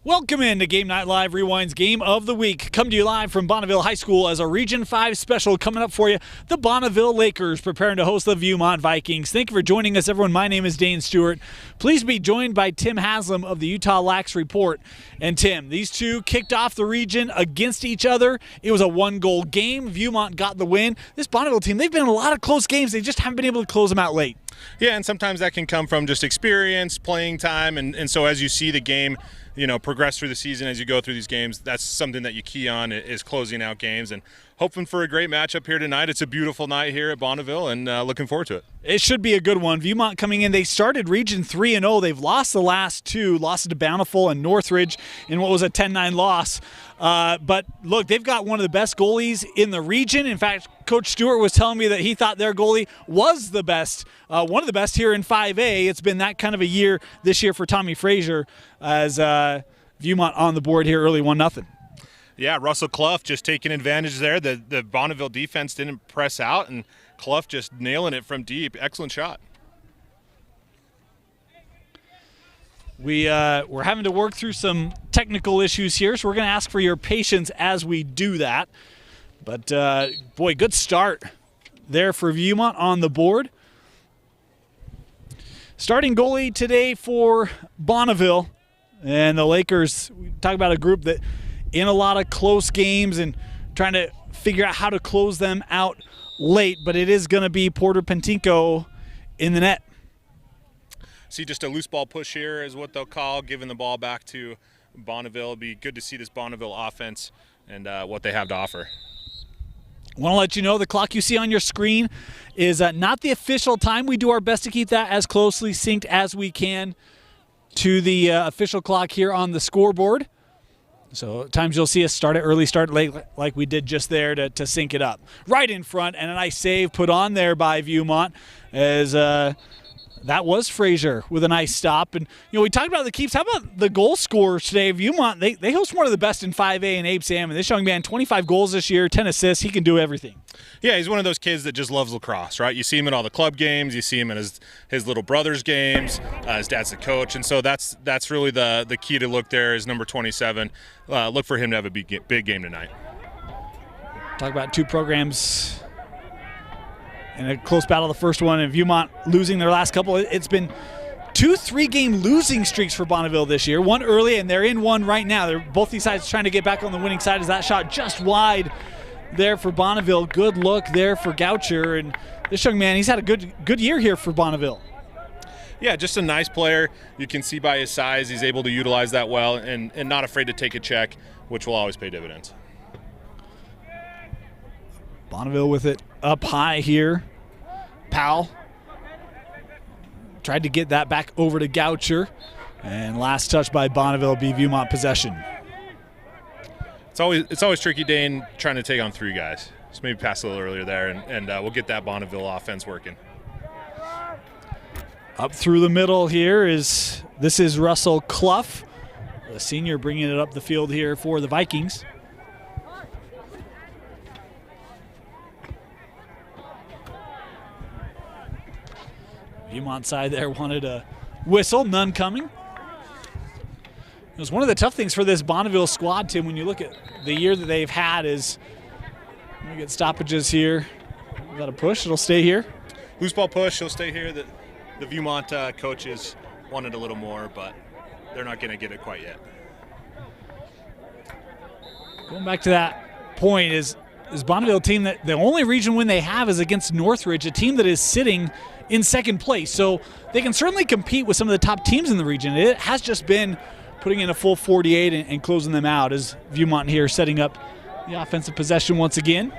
Welcome in to Game Night Live Rewind's Game of the Week. Come to you live from Bonneville High School as a Region 5 special coming up for you. The Bonneville Lakers preparing to host the Viewmont Vikings. Thank you for joining us, everyone. My name is Dane Stewart. Please be joined by Tim Haslam of the Utah Lax Report. And Tim, these two kicked off the region against each other. It was a one-goal game. Viewmont got the win. This Bonneville team, they've been in a lot of close games. They just haven't been able to close them out late. Yeah, and sometimes that can come from just experience, playing time, and so as you see the game, progress through the season as you go through these games, that's something that you key on is closing out games and hoping for a great matchup here tonight. It's a beautiful night here at Bonneville and looking forward to it. It should be a good one. Viewmont coming in, they started Region 3-0. They've lost the last two, lost to Bonneville and Northridge in what was a 10-9 loss. But look, they've got one of the best goalies in the region. In fact, Coach Stewart was telling me that he thought their goalie was the best, one of the best here in 5A. It's been that kind of a year this year for Tommy Frazier as Viewmont on the board here early 1-0. Yeah, Russell Clough just taking advantage there. The Bonneville defense didn't press out, and Clough just nailing it from deep. Excellent shot. We're having to work through some technical issues here, so we're going to ask for your patience as we do that. But, boy, good start there for Viewmont on the board. Starting goalie today for Bonneville. And the Lakers, we talk about a group that in a lot of close games and trying to figure out how to close them out late, but it is going to be Porter Pentinko in the net. See, just a loose ball push here is what they'll call, giving the ball back to Bonneville. It'll be good to see this Bonneville offense and what they have to offer. I want to let you know the clock you see on your screen is not the official time. We do our best to keep that as closely synced as we can to the official clock here on the scoreboard. So at times you'll see us start it early, start it late, like we did just there to sync it up. Right in front, and a nice save put on there by Viewmont as that was Frazier with a nice stop. And, we talked about the keeps. How about the goal scorers today? Viewmont, they host one of the best in 5A and Abe Salmon. This young man, 25 goals this year, 10 assists. He can do everything. Yeah, he's one of those kids that just loves lacrosse, right? You see him at all the club games. You see him at his little brother's games. His dad's the coach. And so that's really the key to look there is number 27. Look for him to have a big game tonight. Talk about two programs in a close battle, the first one, and Viewmont losing their last couple. It's been 2 3-game losing streaks for Bonneville this year. One early, and they're in one right now. They're both these sides trying to get back on the winning side as that shot just wide there for Bonneville. Good look there for Goucher, and this young man, he's had a good year here for Bonneville. Yeah, just a nice player. You can see by his size he's able to utilize that well and not afraid to take a check, which will always pay dividends. Bonneville with it up high here. Powell tried to get that back over to Goucher. And last touch by Bonneville be Viewmont possession. It's always tricky, Dane, trying to take on 3 guys. So maybe pass a little earlier there, and we'll get that Bonneville offense working. Up through the middle here is Russell Clough, the senior, bringing it up the field here for the Vikings. Viewmont side there wanted a whistle, none coming. It was one of the tough things for this Bonneville squad, Tim, when you look at the year that they've had is we get stoppages here. Is that a push? It'll stay here. Loose ball push, he'll stay here. The Viewmont coaches wanted a little more, but they're not going to get it quite yet. Going back to that point is Bonneville a team that the only region win they have is against Northridge, a team that is sitting in second place. So they can certainly compete with some of the top teams in the region. It has just been putting in a full 48 and closing them out as Viewmont here setting up the offensive possession once again.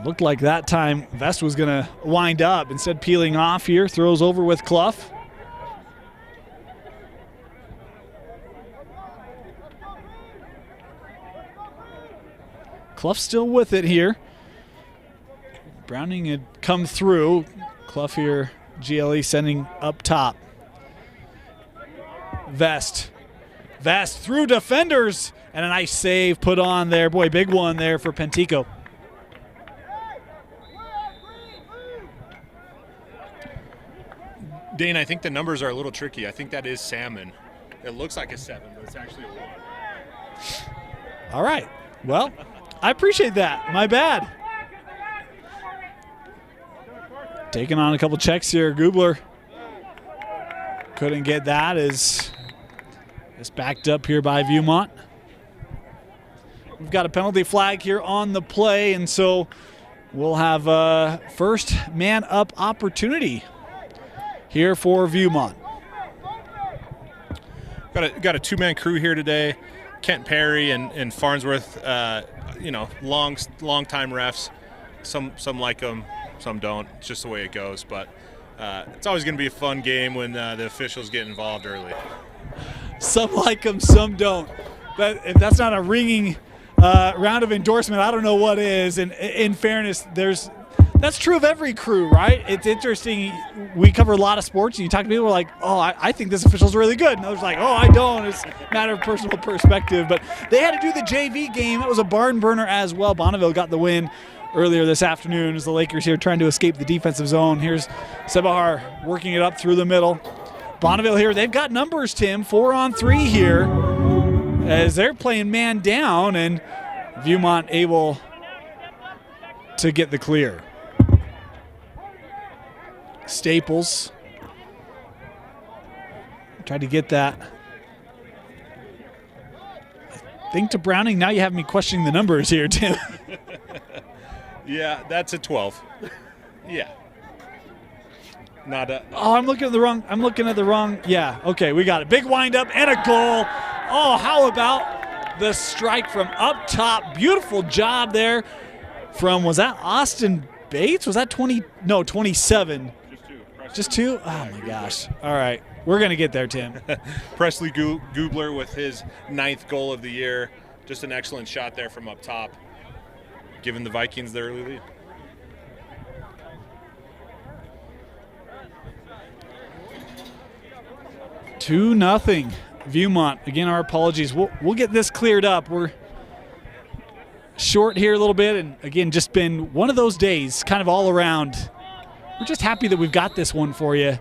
Looked like that time Vest was going to wind up. Instead peeling off here, throws over with Clough. Clough still with it here. Browning had come through. Clough here, GLE sending up top. Vest through defenders, and a nice save put on there. Boy, big one there for Pentinko. Dane, I think the numbers are a little tricky. I think that is salmon. It looks like a 7, but it's actually a 1. All right. Well, I appreciate that. My bad. Taking on a couple checks here. Gubler couldn't get that as it's backed up here by Viewmont. We've got a penalty flag here on the play, and so we'll have a first man up opportunity here for Viewmont. Got a 2-man crew here today. Kent Perry and Farnsworth, long time refs. Some like them, some don't. It's just the way it goes. But it's always going to be a fun game when the officials get involved early. Some like them, some don't. But if that's not a ringing round of endorsement, I don't know what is. And in fairness, that's true of every crew, right? It's interesting. We cover a lot of sports, and you talk to people who are like, oh, I think this official's really good. And others are like, oh, I don't. It's a matter of personal perspective. But they had to do the JV game. It was a barn burner as well. Bonneville got the win earlier this afternoon as the Lakers here trying to escape the defensive zone. Here's Sebahar working it up through the middle. Bonneville here, they've got numbers, Tim, 4-on-3 here as they're playing man down, and Viewmont able to get the clear. Staples tried to get that. I think to Browning. Now you have me questioning the numbers here, Tim. Yeah, that's a 12. Yeah. Not a. Oh, I'm looking at the wrong. Yeah, okay, we got it. Big windup and a goal. Oh, how about the strike from up top? Beautiful job there from, was that Austin Bates? Was that 20? No, 27. Just two? Oh, my gosh. All right. We're going to get there, Tim. Presley Gubler with his 9th goal of the year. Just an excellent shot there from up top, giving the Vikings their early lead. Two nothing. Viewmont. Again, our apologies. We'll get this cleared up. We're short here a little bit, and again, just been one of those days kind of all around. We're just happy that we've got this one for you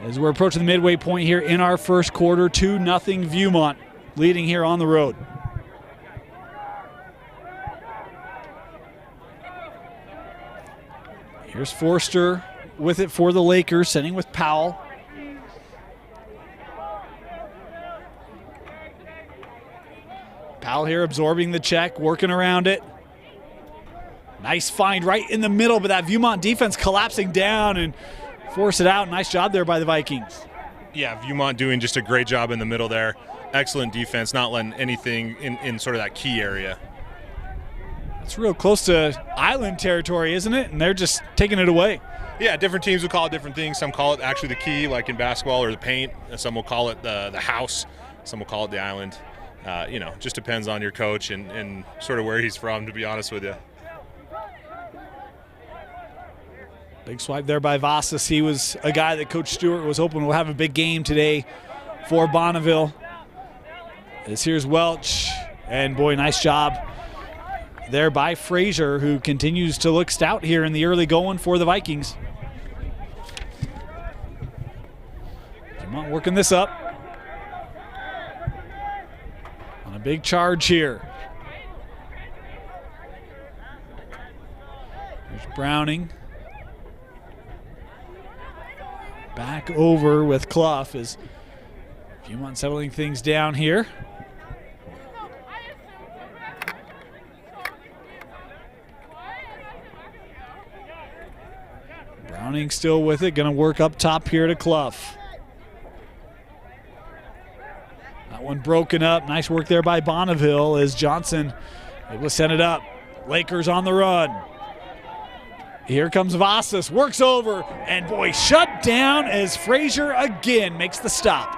as we're approaching the midway point here in our first quarter. 2-0 Viewmont leading here on the road. Here's Forster with it for the Lakers, sending with Powell. Powell here absorbing the check, working around it. Nice find right in the middle, but that Viewmont defense collapsing down and force it out. Nice job there by the Vikings. Yeah, Viewmont doing just a great job in the middle there. Excellent defense, not letting anything in sort of that key area. It's real close to island territory, isn't it? And they're just taking it away. Yeah, different teams will call it different things. Some call it actually the key, like in basketball, or the paint. Some will call it the house. Some will call it the island. Just depends on your coach and sort of where he's from, to be honest with you. Big swipe there by Vasas. He was a guy that Coach Stewart was hoping will have a big game today for Bonneville. As here's Welch, and boy, nice job there by Frazier, who continues to look stout here in the early going for the Vikings. Viewmont working this up on a big charge here. There's Browning. Back over with Clough as Viewmont settling things down here. Browning still with it, going to work up top here to Clough. That one broken up. Nice work there by Bonneville as Johnson able to send it up. Lakers on the run. Here comes Vasas, works over, and boy, shut down as Frazier again makes the stop.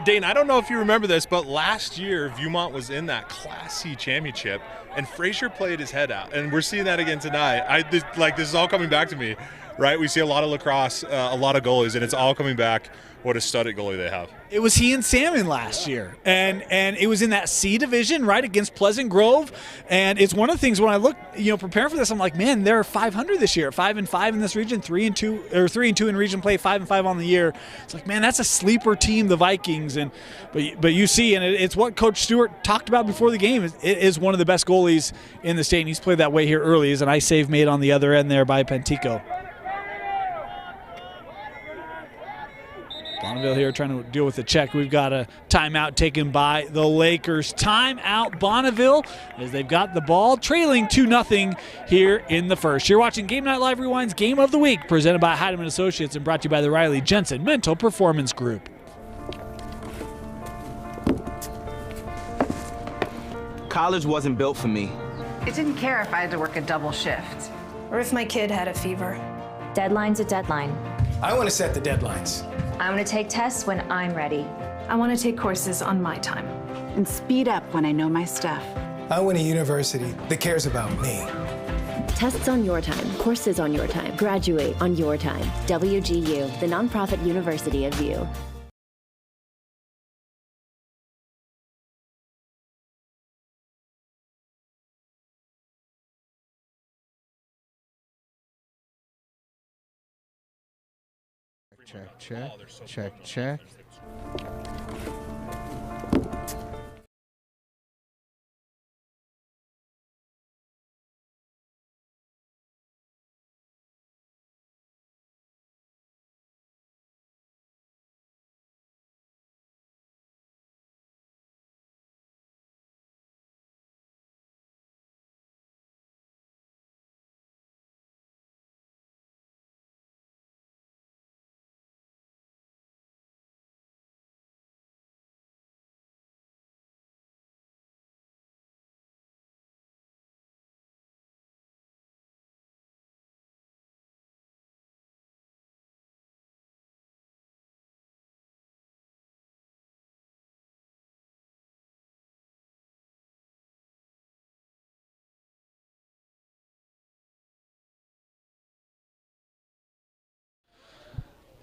Dane, I don't know if you remember this, but last year Viewmont was in that Class C championship, and Frazier played his head out, and we're seeing that again tonight. This is all coming back to me. right? We see a lot of lacrosse, a lot of goalies, and it's all coming back. What a studded goalie they have. It was he and Salmon last year, and it was in that C division, right, against Pleasant Grove. And it's one of the things when I look, preparing for this, I'm like, man, they're 500 this year, 5-5 in this region, 3-2 or 3-2 in region play, 5-5 on the year. It's like, man, that's a sleeper team, the Vikings. And but you see, and it's what Coach Stewart talked about before the game. It is one of the best goalies in the state, and he's played that way here early. Is an ice save made on the other end there by Pantico. Bonneville here trying to deal with the check. We've got a timeout taken by the Lakers. Timeout Bonneville as they've got the ball trailing 2-0 here in the first. You're watching Game Night Live Rewind's Game of the Week presented by Heidemann Associates and brought to you by the Riley Jensen Mental Performance Group. College wasn't built for me. It didn't care if I had to work a double shift. Or if my kid had a fever. Deadline's a deadline. I want to set the deadlines. I want to take tests when I'm ready. I want to take courses on my time. And speed up when I know my stuff. I want a university that cares about me. Tests on your time, courses on your time, graduate on your time. WGU, the nonprofit University of View. Check.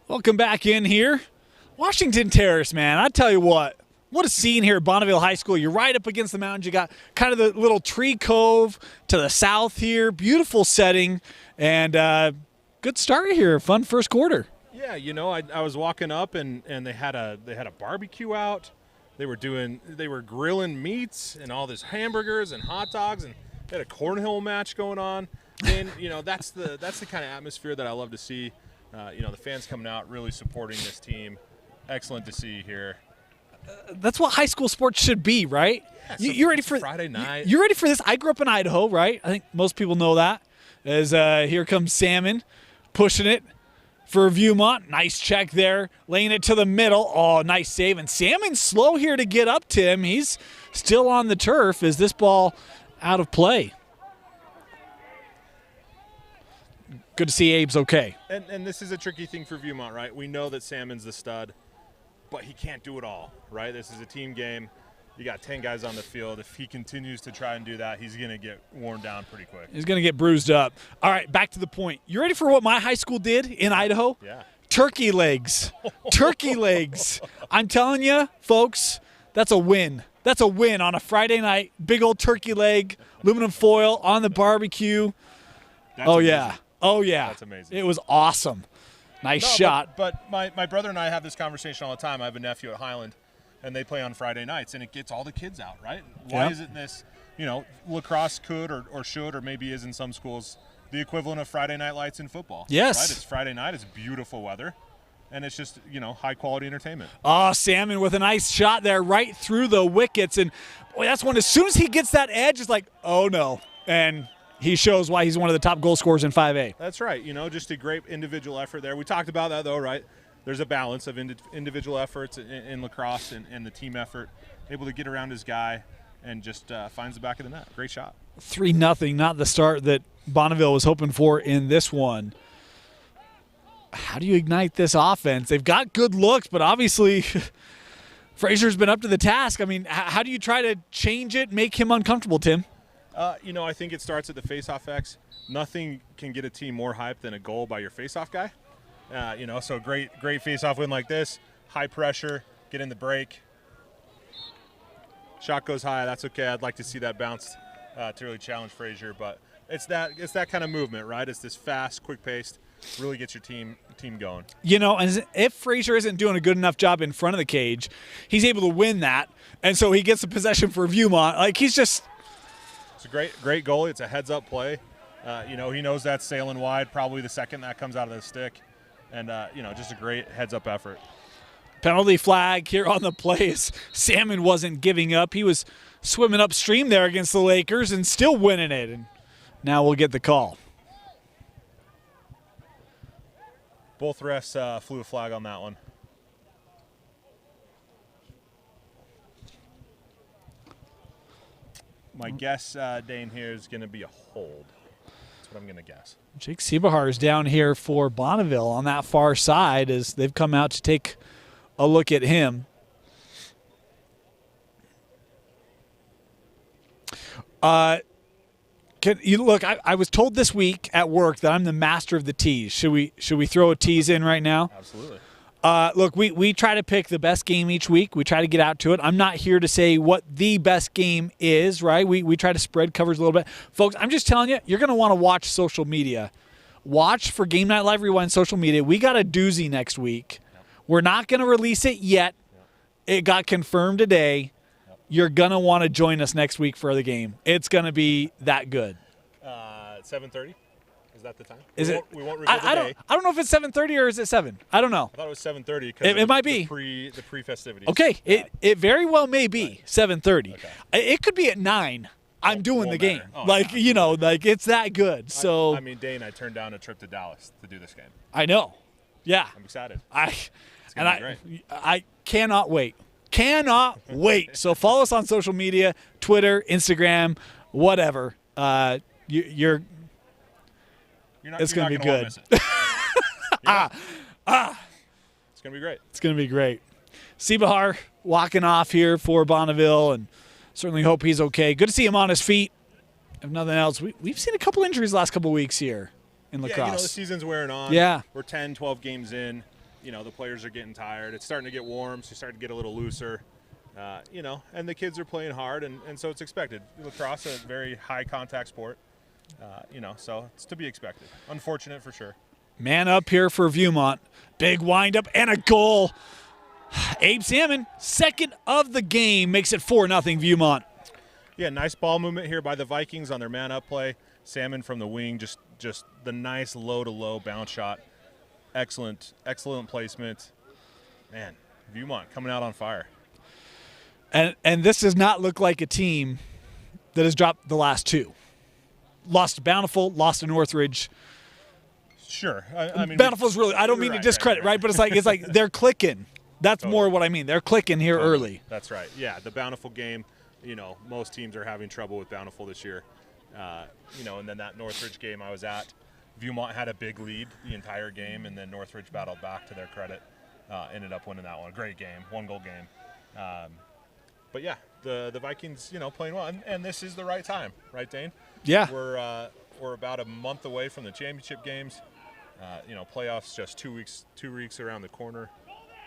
Welcome back in here. Washington Terrace, man, I tell you what a scene here at Bonneville High School. You're right up against the mountains. You got kind of the little tree cove to the south here. Beautiful setting, and good start here. Fun first quarter. Yeah, I was walking up and they had a barbecue out. They were grilling meats and all this hamburgers and hot dogs, and they had a cornhole match going on. And that's the kind of atmosphere that I love to see. The fans coming out really supporting this team. Excellent to see here. That's what high school sports should be, right? Yeah, you ready for Friday night? You ready for this? I grew up in Idaho, right? I think most people know that. As here comes Salmon, pushing it for Viewmont. Nice check there, laying it to the middle. Oh, nice save. And Salmon's slow here to get up to him. He's still on the turf. Is this ball out of play? Good to see Abe's okay. And this is a tricky thing for Viewmont, right? We know that Salmon's the stud, but he can't do it all, right? This is a team game. You got 10 guys on the field. If he continues to try and do that, he's going to get worn down pretty quick. He's going to get bruised up. All right, back to the point. You ready for what my high school did in Idaho? Yeah. Turkey legs. Turkey legs. I'm telling you, folks, that's a win. That's a win on a Friday night. Big old turkey leg, aluminum foil on the barbecue. That's oh, amazing. Yeah. Oh, yeah. That's amazing. It was awesome. Nice shot. But my brother and I have this conversation all the time. I have a nephew at Highland, and they play on Friday nights, and it gets all the kids out, right? Why isn't this, lacrosse could or should or maybe is in some schools the equivalent of Friday night lights in football? Yes. Right? It's Friday night. It's beautiful weather, and it's just, high-quality entertainment. Oh, Salmon with a nice shot there right through the wickets. And, boy, that's one. As soon as he gets that edge, it's like, oh, no. And he shows why he's one of the top goal scorers in 5A. That's right. Just a great individual effort there. We talked about that, though, right? There's a balance of individual efforts in lacrosse and the team effort. Able to get around his guy and just finds the back of the net. Great shot. 3-0, not the start that Bonneville was hoping for in this one. How do you ignite this offense? They've got good looks, but obviously Frazier's been up to the task. I mean, how do you try to change it, make him uncomfortable, Tim? I think it starts at the face-off X. Nothing can get a team more hyped than a goal by your face-off guy. So great face-off win like this. High pressure, get in the break. Shot goes high. That's okay. I'd like to see that bounce to really challenge Frazier, but it's that kind of movement, right? It's this fast, quick-paced, really gets your team going. And if Frazier isn't doing a good enough job in front of the cage, he's able to win that, and so he gets the possession for Viewmont. Like he's just. It's a great goalie. It's a heads-up play. He knows that's sailing wide, probably the second that comes out of the stick. And, just a great heads-up effort. Penalty flag here on the play. Salmon wasn't giving up. He was swimming upstream there against the Lakers and still winning it. And now we'll get the call. Both refs flew a flag on that one. My guess, Dane, here is going to be a hold. That's what I'm going to guess. Jake Siebehar is down here for Bonneville on that far side as they've come out to take a look at him. Can you look? I was told this week at work that I'm the master of the tease. Should we throw a tease in right now? Absolutely. Look, we try to pick the best game each week. We try to get out to it. I'm not here to say what the best game is, right? We try to spread covers a little bit. Folks, I'm just telling you, you're going to want to watch social media. Watch for Game Night Live Rewind social media. We got a doozy next week. Yep. We're not going to release it yet. Yep. It got confirmed today. Yep. You're going to want to join us next week for the game. It's going to be that good. 7:30? Is that the time? We won't reveal I the day. I don't know if it's 7:30 or is it 7. I don't know. I thought it was 7:30 because it might be the pre-festivities. Okay, it very well may be 7:30. Okay. It could be at 9. I'm doing the game. Oh, it's that good. So Dane, I turned down a trip to Dallas to do this game. I know. Yeah. I'm excited. I cannot wait. Cannot wait. So follow us on social media, Twitter, Instagram, whatever. It's going to be good. It's going to be great. It's going to be great. Siebehar walking off here for Bonneville, and certainly hope he's okay. Good to see him on his feet. If nothing else, we've seen a couple injuries the last couple weeks here in Lacrosse. Yeah, the season's wearing on. Yeah. We're 10, 12 games in. The players are getting tired. It's starting to get warm, so you start to get a little looser. And the kids are playing hard, and so it's expected. Lacrosse is a very high-contact sport. So it's to be expected. Unfortunate for sure. Man up here for Viewmont. Big windup and a goal. Abe Salmon, second of the game, makes it 4-0 Viewmont. Yeah, nice ball movement here by the Vikings on their man-up play. Salmon from the wing, just the nice low-to-low bounce shot. Excellent placement. Man, Viewmont coming out on fire. And this does not look like a team that has dropped the last two. Lost to Bountiful, lost to Northridge. Sure. Bountiful's really, I don't mean to discredit, right? But it's like they're clicking. That's totally more what I mean. They're clicking here early. That's right. Yeah, the Bountiful game, most teams are having trouble with Bountiful this year. And then that Northridge game I was at, Viewmont had a big lead the entire game, and then Northridge battled back to their credit, ended up winning that one. Great game, 1-goal game. But yeah, the Vikings, playing well, and this is the right time, right, Dane? Yeah. We're about a month away from the championship games. Playoffs just 2 weeks around the corner.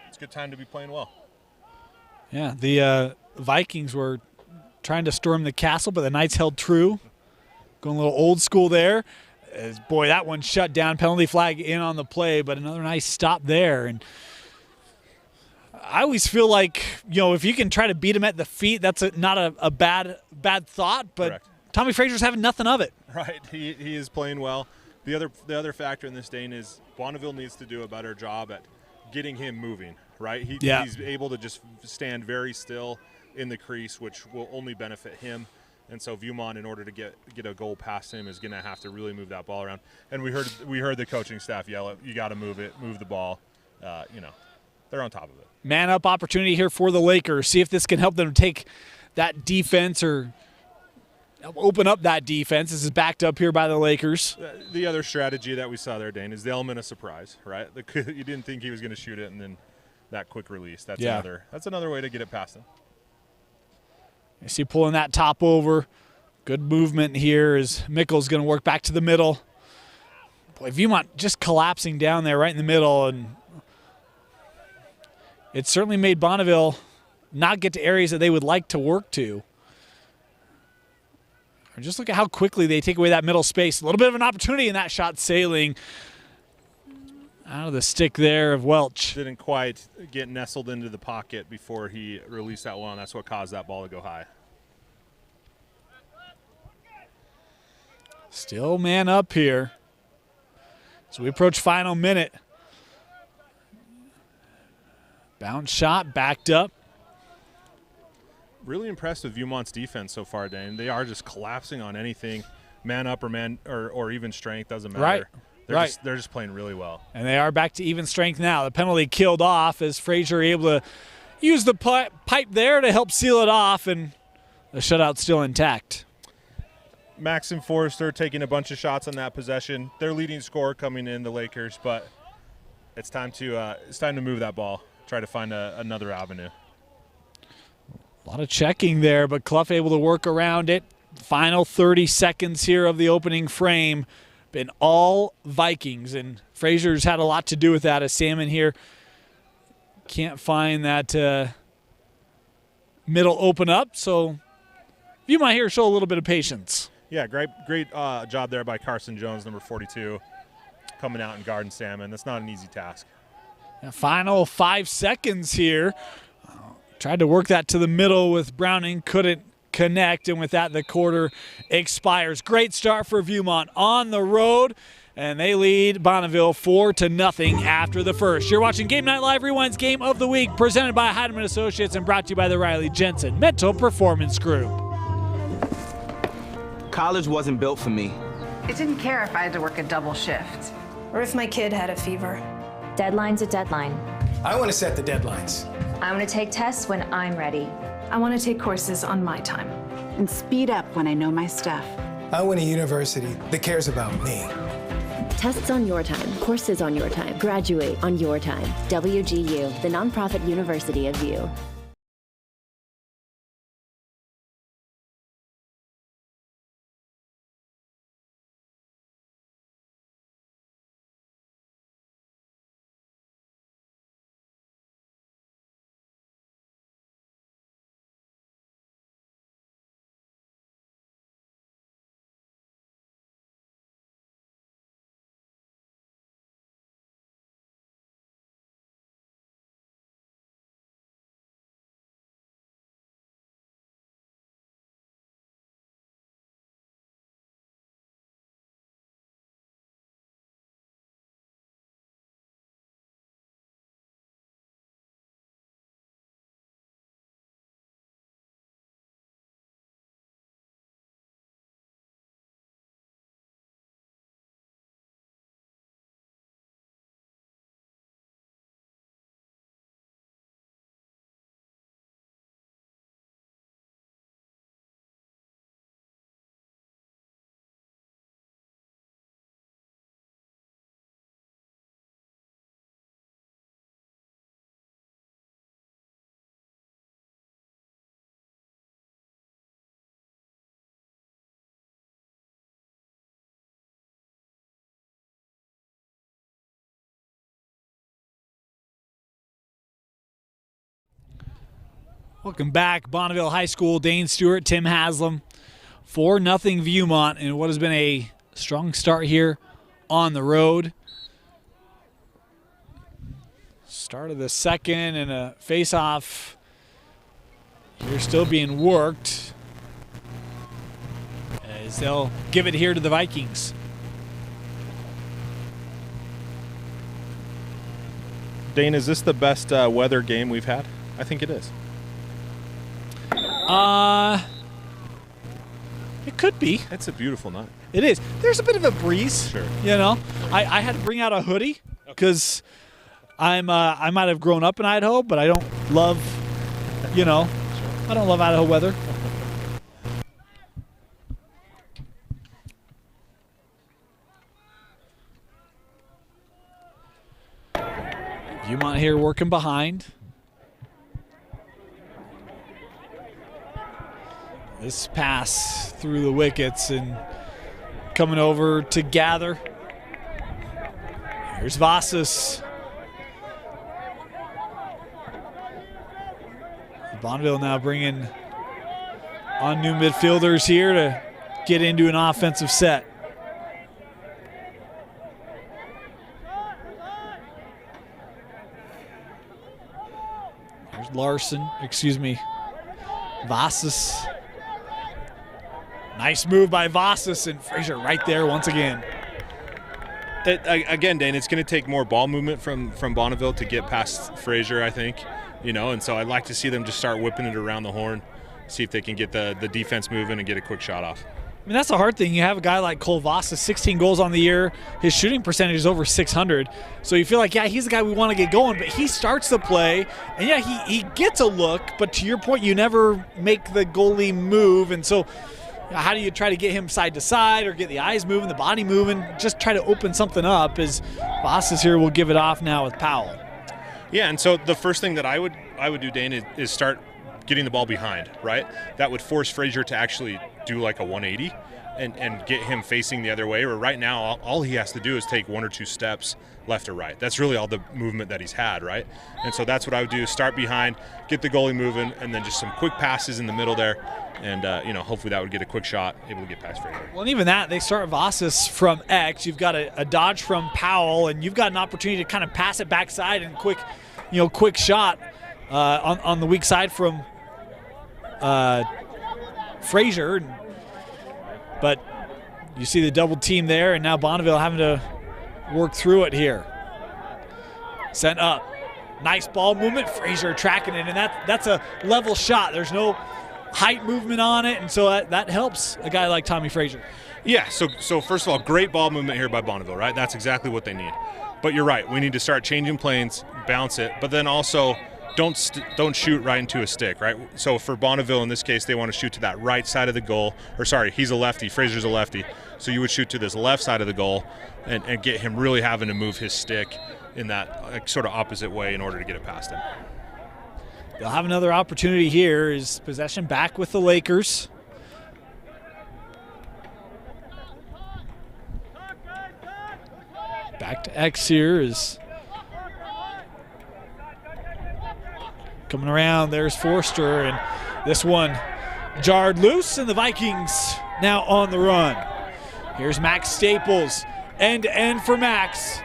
It's a good time to be playing well. Yeah, the Vikings were trying to storm the castle, but the Knights held true. Going a little old school there. Boy, that one shut down. Penalty flag in on the play, but another nice stop there. And I always feel like, if you can try to beat him at the feet, that's not a bad thought. But correct. Tommy Frazier's having nothing of it. Right, he is playing well. The other factor in this, Dane, is Bonneville needs to do a better job at getting him moving. Right, he's able to just stand very still in the crease, which will only benefit him. And so Viewmont, in order to get a goal past him, is going to have to really move that ball around. And we heard the coaching staff yell, "You got to move the ball." They're on top of it. Man up opportunity here for the Lakers. See if this can help them take that defense or open up that defense. This is backed up here by the Lakers. The other strategy that we saw there, Dane, is the element of surprise. Right, you didn't think he was going to shoot it, and then that quick release. That's another way to get it past him. You see pulling that top over, Good movement here as Mickle's going to work back to the middle. Boy, Viewmont just collapsing down there right in the middle, and it certainly made Bonneville not get to areas that they would like to work to. Or just look at how quickly they take away that middle space. A little bit of an opportunity in that shot sailing out of the stick there of Welch. Didn't quite get nestled into the pocket before he released that one. That's what caused that ball to go high. Still man up here as we approach final minute. Bounce shot, backed up. Really impressed with Viewmont's defense so far, Dane. They are just collapsing on anything, man up or even strength, doesn't matter. Right. They're just playing really well. And they are back to even strength now. The penalty killed off as Frazier able to use the pipe there to help seal it off, and the shutout still intact. Max and Forrester taking a bunch of shots on that possession. Their leading scorer coming in, the Lakers, but it's time to move that ball. Try to find another avenue. A lot of checking there, but Clough able to work around it. Final 30 seconds here of the opening frame. Been all Vikings, and Frazier's had a lot to do with that as Salmon here can't find that middle open up. So you might here show a little bit of patience. Yeah, great job there by Carson Jones, number 42, coming out and guarding Salmon. That's not an easy task. Final 5 seconds here. Tried to work that to the middle with Browning, couldn't connect, and with that the quarter expires. Great start for Viewmont on the road, and they lead Bonneville 4-0 after the first. You're watching Game Night Live Rewind's Game of the Week, presented by Heidemann Associates and brought to you by the Riley Jensen Mental Performance Group. College wasn't built for me. I didn't care if I had to work a double shift. Or if my kid had a fever. Deadline's a deadline. I want to set the deadlines. I want to take tests when I'm ready. I want to take courses on my time. And speed up when I know my stuff. I want a university that cares about me. Tests on your time, courses on your time, graduate on your time. WGU, the nonprofit university of View. Welcome back. Bonneville High School, Dane Stewart, Tim Haslam, 4-0 Viewmont, and what has been a strong start here on the road. Start of the second and a face-off here still being worked as they'll give it here to the Vikings. Dane, is this the best weather game we've had? I think it is. It could be. It's a beautiful night. It is. There's a bit of a breeze. Sure. You know, I had to bring out a hoodie because I might have grown up in Idaho, but I don't love, I don't love Idaho weather. Viewmont here working behind. This pass through the wickets and coming over to gather. Here's Vasas. Bonneville now bringing on new midfielders here to get into an offensive set. There's Vasas. Nice move by Vasas, and Frazier right there once again. Again, Dane, it's going to take more ball movement from Bonneville to get past Frazier, I think. And so I'd like to see them just start whipping it around the horn, see if they can get the defense moving and get a quick shot off. I mean, that's the hard thing. You have a guy like Cole Vasas, 16 goals on the year. His shooting percentage is over 600. So you feel like, yeah, he's the guy we want to get going, but he starts the play, and yeah, he gets a look, but to your point, you never make the goalie move, and so how do you try to get him side to side or get the eyes moving, the body moving, just try to open something up as Vasas here will give it off now with Powell. Yeah, and so the first thing that I would do, Dane, is start getting the ball behind, right? That would force Frazier to actually do like a 180 and get him facing the other way, where right now all he has to do is take 1 or 2 steps left or right. That's really all the movement that he's had, right? And so that's what I would do, start behind, get the goalie moving, and then just some quick passes in the middle there, and hopefully that would get a quick shot, able to get past Frazier. Well, and even that, they start Vasas from X. You've got a dodge from Powell, and you've got an opportunity to kind of pass it backside and quick shot on the weak side from Frazier. But you see the double team there, and now Bonneville having to work through it here. Sent up. Nice ball movement. Frazier tracking it, and that's a level shot. There's no height movement on it, and so that helps a guy like Tommy Frazier. Yeah, so first of all, great ball movement here by Bonneville, right? That's exactly what they need. But you're right, we need to start changing planes, bounce it, but then also don't shoot right into a stick, right? So for Bonneville in this case, they want to shoot to that right side of the goal. Or sorry, he's a lefty, Frazier's a lefty. So you would shoot to this left side of the goal and get him really having to move his stick in that sort of opposite way in order to get it past him. They'll have another opportunity here. Is possession back with the Lakers. Back to X here is coming around. There's Forster, and this one jarred loose, and the Vikings now on the run. Here's Max Staples, end-to-end for Max.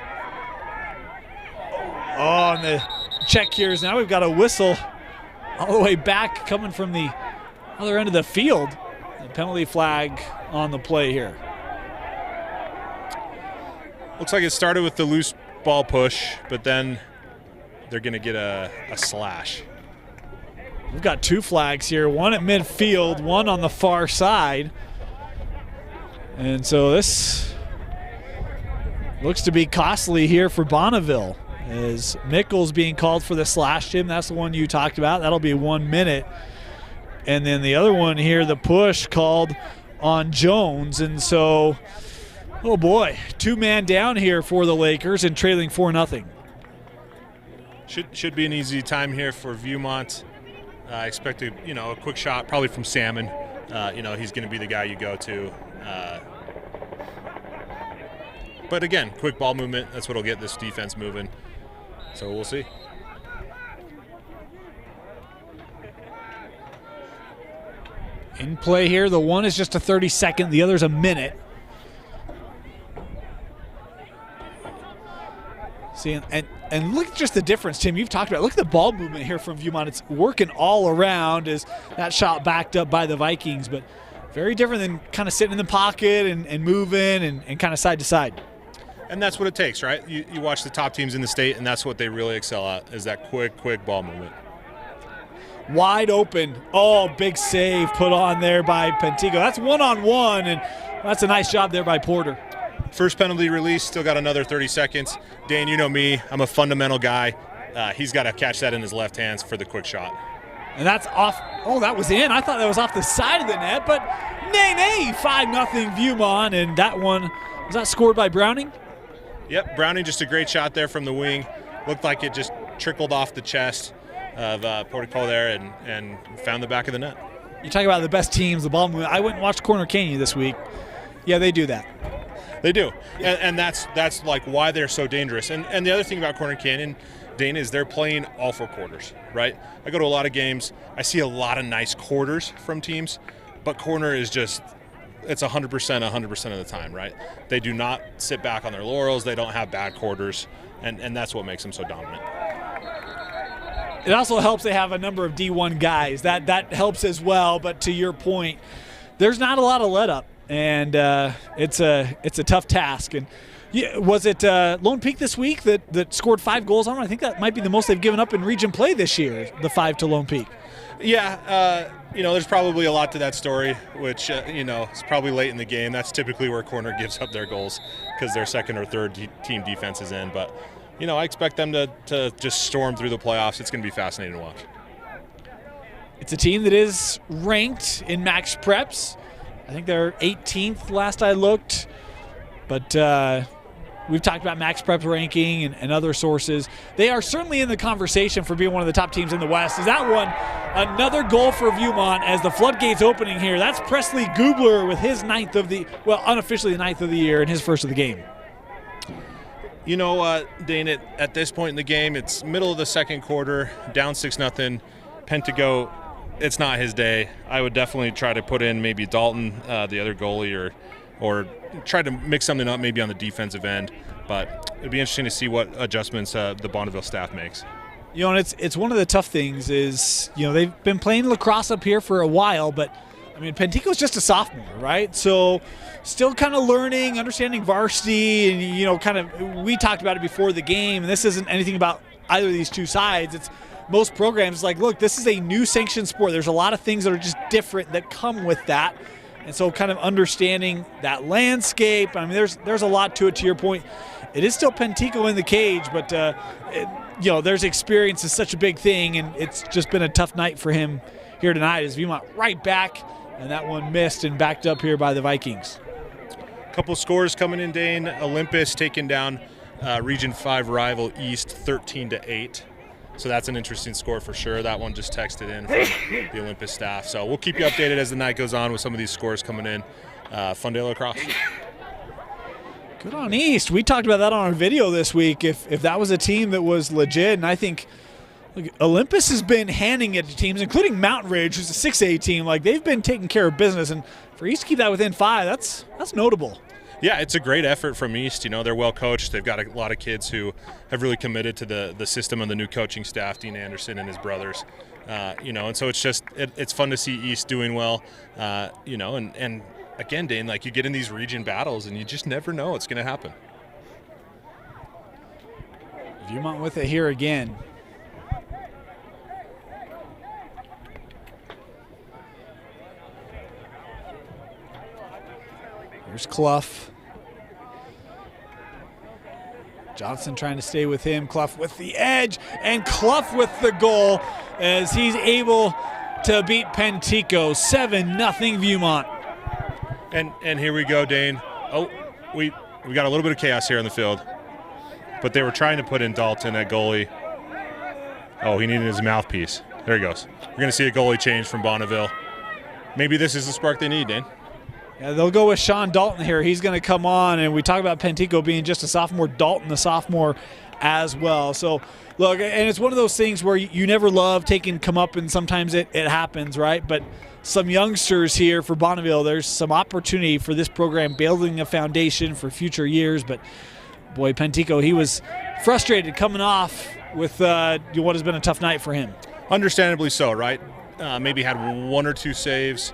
Oh, and the check here is now we've got a whistle all the way back coming from the other end of the field. The penalty flag on the play here. Looks like it started with the loose ball push, but then they're going to get a slash. We've got 2 flags here, one at midfield, one on the far side. And so this looks to be costly here for Bonneville, as Mickles being called for the slash, Jim. That's the one you talked about. That'll be 1 minute. And then the other one here, the push called on Jones. And so, oh boy, 2-man down here for the Lakers and trailing 4-0. Should be an easy time here for Viewmont. I expect a quick shot, probably from Salmon. He's going to be the guy you go to. But again, quick ball movement. That's what'll get this defense moving. So we'll see. In play here, the one is just a 30-second, the other's a minute. See, and look at just the difference, Tim. You've talked about. Look at the ball movement here from Viewmont. It's working all around as that shot backed up by the Vikings, but very different than kind of sitting in the pocket and moving and kind of side to side. And that's what it takes, right? You watch the top teams in the state, and that's what they really excel at, is that quick ball movement. Wide open. Oh, big save put on there by Pentigo. That's one-on-one, and that's a nice job there by Porter. First penalty release, still got another 30 seconds. Dan, you know me, I'm a fundamental guy. He's got to catch that in his left hands for the quick shot. And that's off. Oh, that was in. I thought that was off the side of the net, but nay, 5-0 Viewmont, and that one, was that scored by Browning? Yep, Browning, just a great shot there from the wing. Looked like it just trickled off the chest of Portico there and found the back of the net. You talk about the best teams, the ball movement. I went and watched Corner Canyon this week. Yeah, they do that. They do, and that's like why they're so dangerous. And the other thing about Corner Canyon, Dane, is they're playing all 4 quarters, right? I go to a lot of games. I see a lot of nice quarters from teams, but Corner is just, it's 100% of the time, right? They do not sit back on their laurels. They don't have bad quarters, and that's what makes them so dominant. It also helps they have a number of D1 guys. That helps as well, but to your point, there's not a lot of let up, and it's a tough task. And was it Lone Peak this week that scored 5 goals on them? I think that might be the most they've given up in region play this year, the 5 to Lone Peak. Yeah, there's probably a lot to that story, which, it's probably late in the game. That's typically where Corner gives up their goals because their second or third team defense is in. But, I expect them to just storm through the playoffs. It's going to be fascinating to watch. It's a team that is ranked in max preps. I think they're 18th last I looked. But we've talked about max prep ranking and other sources. They are certainly in the conversation for being one of the top teams in the West. Is that one another goal for Viewmont as the floodgates opening here? That's Presley Gubler with his unofficially the 9th of the year and his first of the game. Dane, at this point in the game, it's middle of the second quarter, down 6-0. Pentago, it's not his day. I would definitely try to put in maybe Dalton, the other goalie, or try to mix something up maybe on the defensive end. But it'd be interesting to see what adjustments the Bonneville staff makes. And it's one of the tough things is, they've been playing lacrosse up here for a while, but Pentico's just a sophomore, right? So still kind of learning, understanding varsity, and, we talked about it before the game, and this isn't anything about either of these two sides. It's most programs like, look, this is a new sanctioned sport. There's a lot of things that are just different that come with that. And so kind of understanding that landscape, there's a lot to it, to your point. It is still Pentico in the cage, but, there's experience is such a big thing, and it's just been a tough night for him here tonight as Viewmont right back, and that one missed and backed up here by the Vikings. A couple scores coming in, Dane. Olympus taking down Region 5 rival East 13-8. So that's an interesting score for sure. That one just texted in from the Olympus staff. So we'll keep you updated as the night goes on with some of these scores coming in. Fun day lacrosse. Good on East. We talked about that on our video this week. If that was a team that was legit, and I think Olympus has been handing it to teams, including Mountain Ridge, who's a 6A team. They've been taking care of business, and for East to keep that within 5, that's notable. Yeah, it's a great effort from East. They're well coached. They've got a lot of kids who have really committed to the system and the new coaching staff, Dean Anderson and his brothers. And so it's fun to see East doing well. And again, Dane, you get in these region battles and you just never know what's going to happen. Viewmont with it here again. Here's Clough. Johnson trying to stay with him. Clough with the edge, and Clough with the goal as he's able to beat Pentico. 7-0 Viewmont. And here we go, Dane. Oh, we got a little bit of chaos here on the field. But they were trying to put in Dalton at goalie. Oh, he needed his mouthpiece. There he goes. We're going to see a goalie change from Bonneville. Maybe this is the spark they need, Dane. Yeah, they'll go with Sean Dalton here. He's going to come on, and we talk about Pentico being just a sophomore, Dalton a sophomore as well. So, look, and it's one of those things where you never love taking come up, and sometimes it happens, right? But some youngsters here for Bonneville, there's some opportunity for this program building a foundation for future years. But, boy, Pentico, he was frustrated coming off with what has been a tough night for him. Understandably so, right? Maybe had 1 or 2 saves.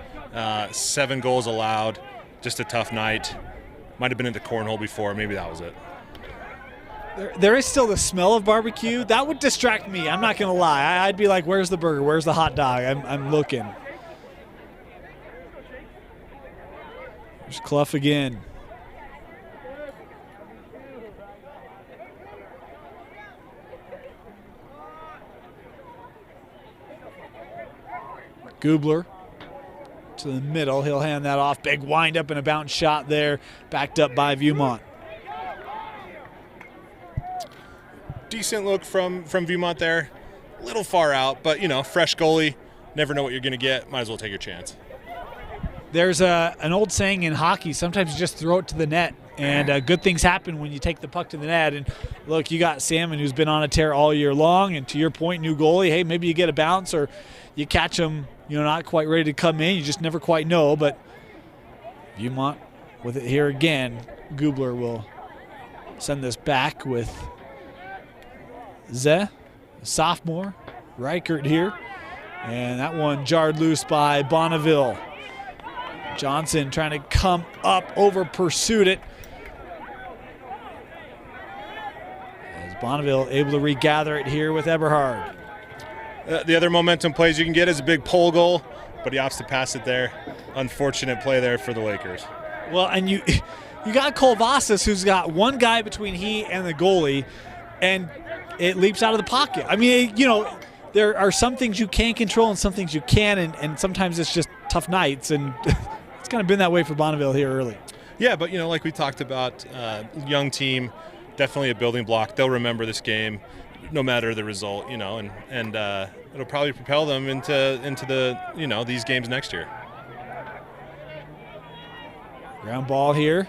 7 goals allowed, just a tough night. Might have been in the cornhole before, maybe that was it. There is still the smell of barbecue. That would distract me, I'm not going to lie. I'd be like, where's the burger, where's the hot dog? I'm looking. There's Clough again. Gubler to the middle. He'll hand that off. Big wind up and a bounce shot there, backed up by Viewmont. Decent look from Viewmont there. A little far out, but fresh goalie. never know what you're going to get. Might as well take your chance. There's an old saying in hockey, sometimes you just throw it to the net, and good things happen when you take the puck to the net. And look, you got Salmon, who's been on a tear all year long, and to your point, new goalie, hey, maybe you get a bounce or you catch him, not quite ready to come in. You just never quite know. But Viewmont with it here again. Gubler will send this back with Ze, sophomore, Reichert here. And that one jarred loose by Bonneville. Johnson trying to come up, over pursued it. As Bonneville able to regather it here with Eberhard. The other momentum plays you can get is a big pole goal, but he opts to pass it there. Unfortunate play there for the Lakers. Well, and you got Kolvasis, who's got one guy between he and the goalie, and it leaps out of the pocket. I mean, there are some things you can control and some things you can, and sometimes it's just tough nights, and it's kind of been that way for Bonneville here early. Yeah, but like we talked about, young team, definitely a building block. They'll remember this game, no matter the result, and it'll probably propel them into the these games next year. Ground ball here.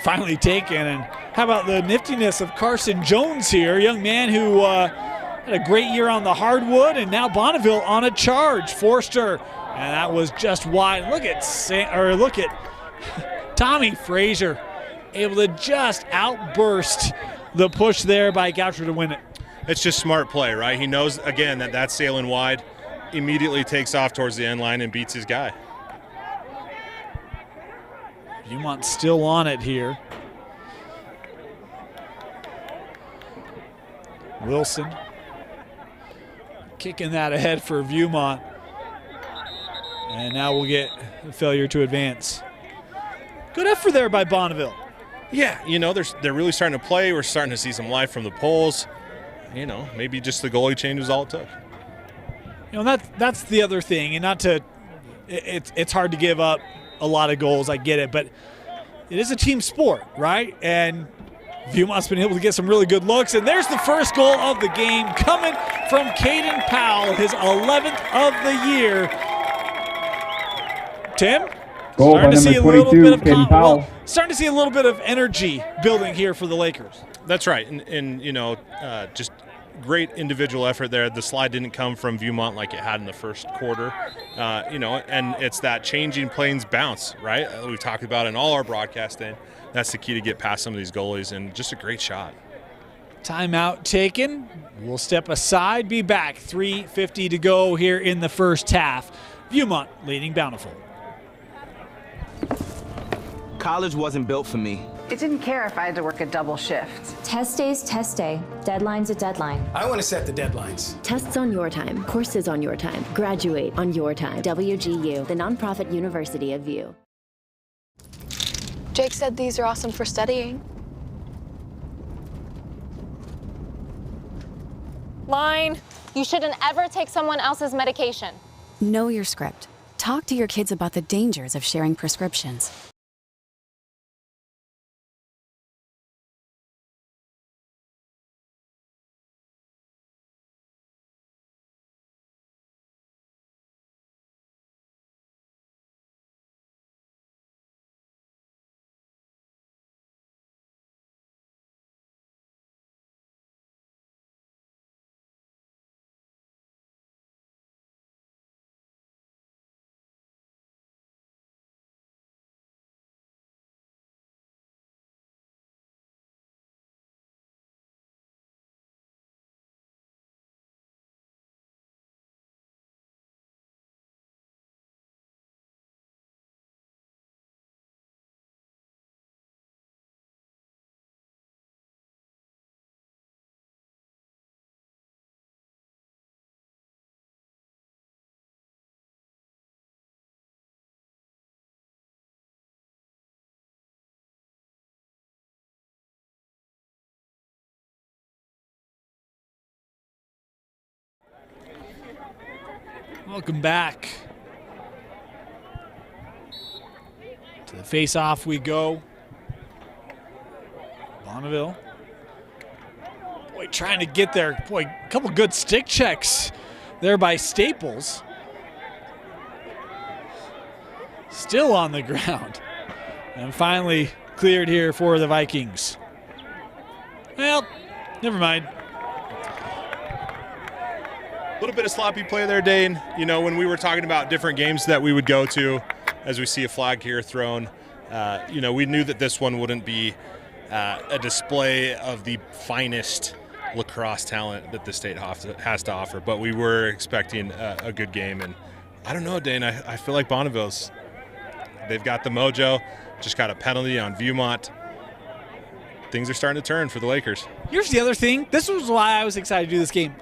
Finally taken, and how about the niftiness of Carson Jones here, young man who had a great year on the hardwood, and now Bonneville on a charge. Forster, and that was just wide. Look at Tommy Frazier, able to just outburst the push there by Goucher to win it. It's just smart play, right? He knows, again, that's sailing wide, immediately takes off towards the end line and beats his guy. Viewmont still on it here. Wilson kicking that ahead for Viewmont. And now we'll get a failure to advance. Good effort there by Bonneville. Yeah, they're really starting to play. We're starting to see some life from the poles. Maybe just the goalie change was all it took. That's the other thing, and it's hard to give up a lot of goals, I get it, but it is a team sport, right? And Viewmont's been able to get some really good looks, and there's the first goal of the game coming from Caden Powell, his 11th of the year. Tim? Goal by number 22, Caden Powell. Starting to see a little bit of energy building here for the Lakers. That's right, and just great individual effort there. The slide didn't come from Viewmont like it had in the first quarter, and it's that changing planes bounce, right? We've talked about in all our broadcasting. That's the key to get past some of these goalies, and just a great shot. Timeout taken. We'll step aside, be back. 3:50 to go here in the first half. Viewmont leading Bountiful. College wasn't built for me. It didn't care if I had to work a double shift. Test day's test day. Deadline's a deadline. I want to set the deadlines. Tests on your time, courses on your time, graduate on your time. WGU, the nonprofit university of View. Jake said these are awesome for studying. Line. You shouldn't ever take someone else's medication. Know your script. Talk to your kids about the dangers of sharing prescriptions. Welcome back. To the face-off we go. Bonneville. Boy, trying to get there. Boy, a couple good stick checks there by Staples. Still on the ground. And finally cleared here for the Vikings. Well, never mind. A little bit of sloppy play there, Dane. You know, when we were talking about different games that we would go to, as we see a flag here thrown, you know, we knew that this one wouldn't be a display of the finest lacrosse talent that the state has to offer, but we were expecting a good game. And I don't know, Dane, I feel like Bonneville's, they've got the mojo, just got a penalty on Viewmont. Things are starting to turn for the Lakers. Here's the other thing. This was why I was excited to do this game.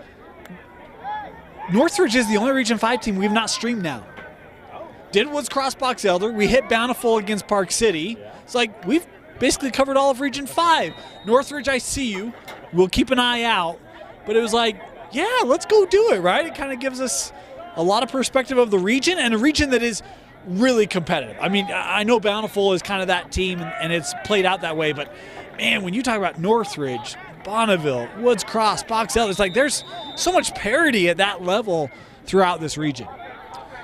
Northridge is the only Region 5 team we've not streamed now. Did Woods Cross Box Elder. We hit Bountiful against Park City. It's like we've basically covered all of Region 5. Northridge, I see you. We'll keep an eye out. But it was like, yeah, let's go do it, right? It kind of gives us a lot of perspective of the region, and a region that is really competitive. I mean, I know Bountiful is kind of that team, and it's played out that way, but man, when you talk about Northridge, Bonneville, Woods Cross, Box Elder, it's like there's so much parity at that level throughout this region.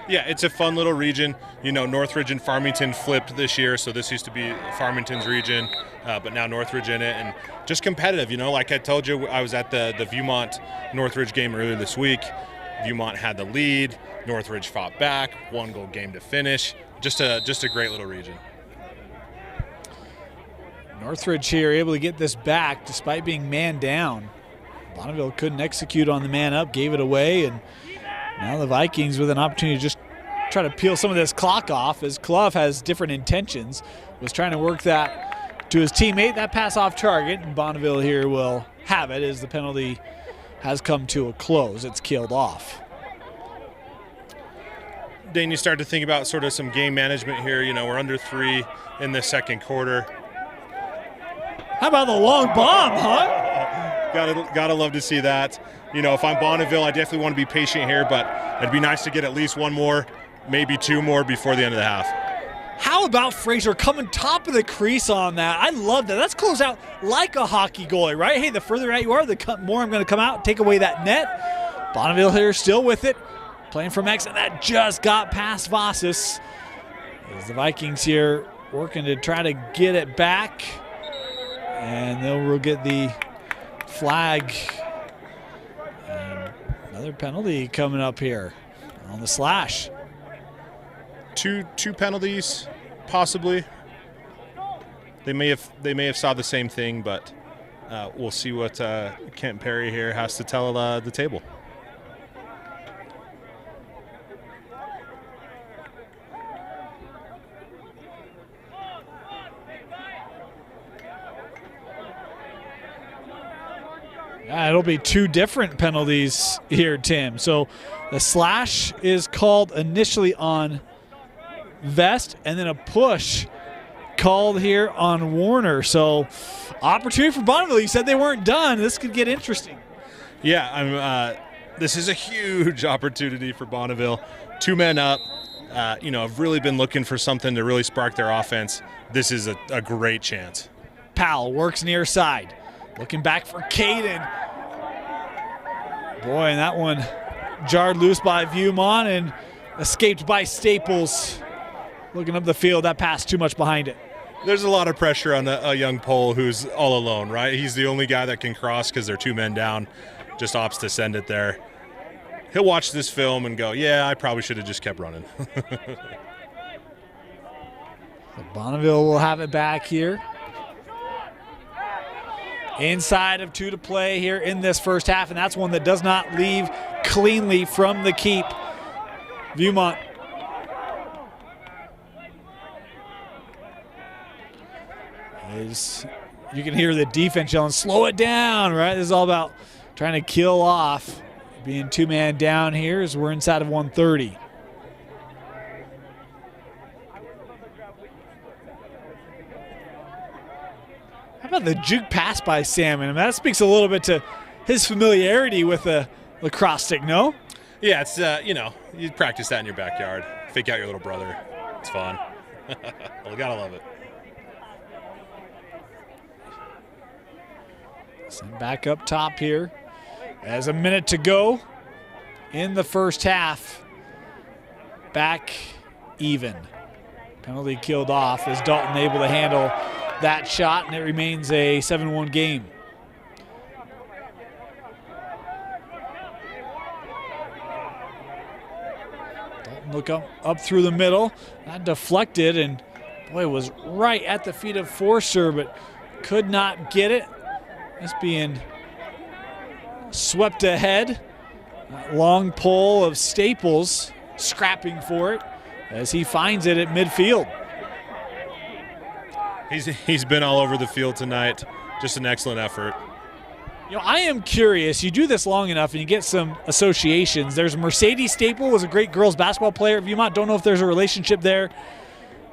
Yeah, it's a fun little region. You know, Northridge and Farmington flipped this year, so this used to be Farmington's region, but now Northridge in it, and just competitive. You know, like I told you, I was at the Viewmont Northridge game earlier this week. Viewmont had the lead. Northridge fought back, 1-goal game to finish. Just a great little region. Northridge here able to get this back despite being man down. Bonneville couldn't execute on the man up, gave it away, and now the Vikings with an opportunity to just try to peel some of this clock off, as Clough has different intentions, was trying to work that to his teammate. That pass off target, and Bonneville here will have it as the penalty has come to a close. It's killed off. Dane, you start to think about sort of some game management here. You know, we're under 3 in the second quarter. How about the long bomb, huh? Gotta love to see that. You know, if I'm Bonneville, I definitely want to be patient here, but it'd be nice to get at least 1 more, maybe 2 more before the end of the half. How about Frazier coming top of the crease on that? I love that. That's close out like a hockey goalie, right? Hey, the further out you are, the more I'm going to come out, take away that net. Bonneville here still with it, playing from exit. That just got past Vassis. As the Vikings here working to try to get it back. And they'll get the flag. And another penalty coming up here on the slash. Two penalties, possibly. They may have saw the same thing, but we'll see what Kent Perry here has to tell the table. It'll be 2 different penalties here, Tim. So the slash is called initially on Vest, and then a push called here on Warner. So opportunity for Bonneville. You said they weren't done. This could get interesting. Yeah, this is a huge opportunity for Bonneville. 2 men up. You know, have really been looking for something to really spark their offense. This is a great chance. Powell works near side. Looking back for Caden. Boy, and that one jarred loose by Viewmont and escaped by Staples. Looking up the field, that pass too much behind it. There's a lot of pressure on a young Pole who's all alone, right? He's the only guy that can cross because they're 2 men down. Just opts to send it there. He'll watch this film and go, yeah, I probably should have just kept running. Bonneville will have it back here. Inside of 2 to play here in this first half, and that's one that does not leave cleanly from the keep. Viewmont. You can hear the defense yelling, slow it down, right? This is all about trying to kill off. Being 2-man down here as we're inside of 130. How about the juke pass by Salmon? I mean, that speaks a little bit to his familiarity with the lacrosse stick, no? Yeah, it's, you know, you practice that in your backyard. Fake out your little brother. It's fun. Well, gotta love it. Send back up top here. As a minute to go in the first half. Back even. Penalty killed off as Dalton able to handle that shot, and it remains a 7-1 game. Dalton look up through the middle. That deflected, and boy, was right at the feet of Forster, but could not get it. It's being swept ahead. That long pull of Staples, scrapping for it as he finds it at midfield. He's been all over the field tonight. Just an excellent effort. You know, I am curious. You do this long enough and you get some associations. There's Mercedes Staple, was a great girls basketball player at Viewmont. Don't know if there's a relationship there.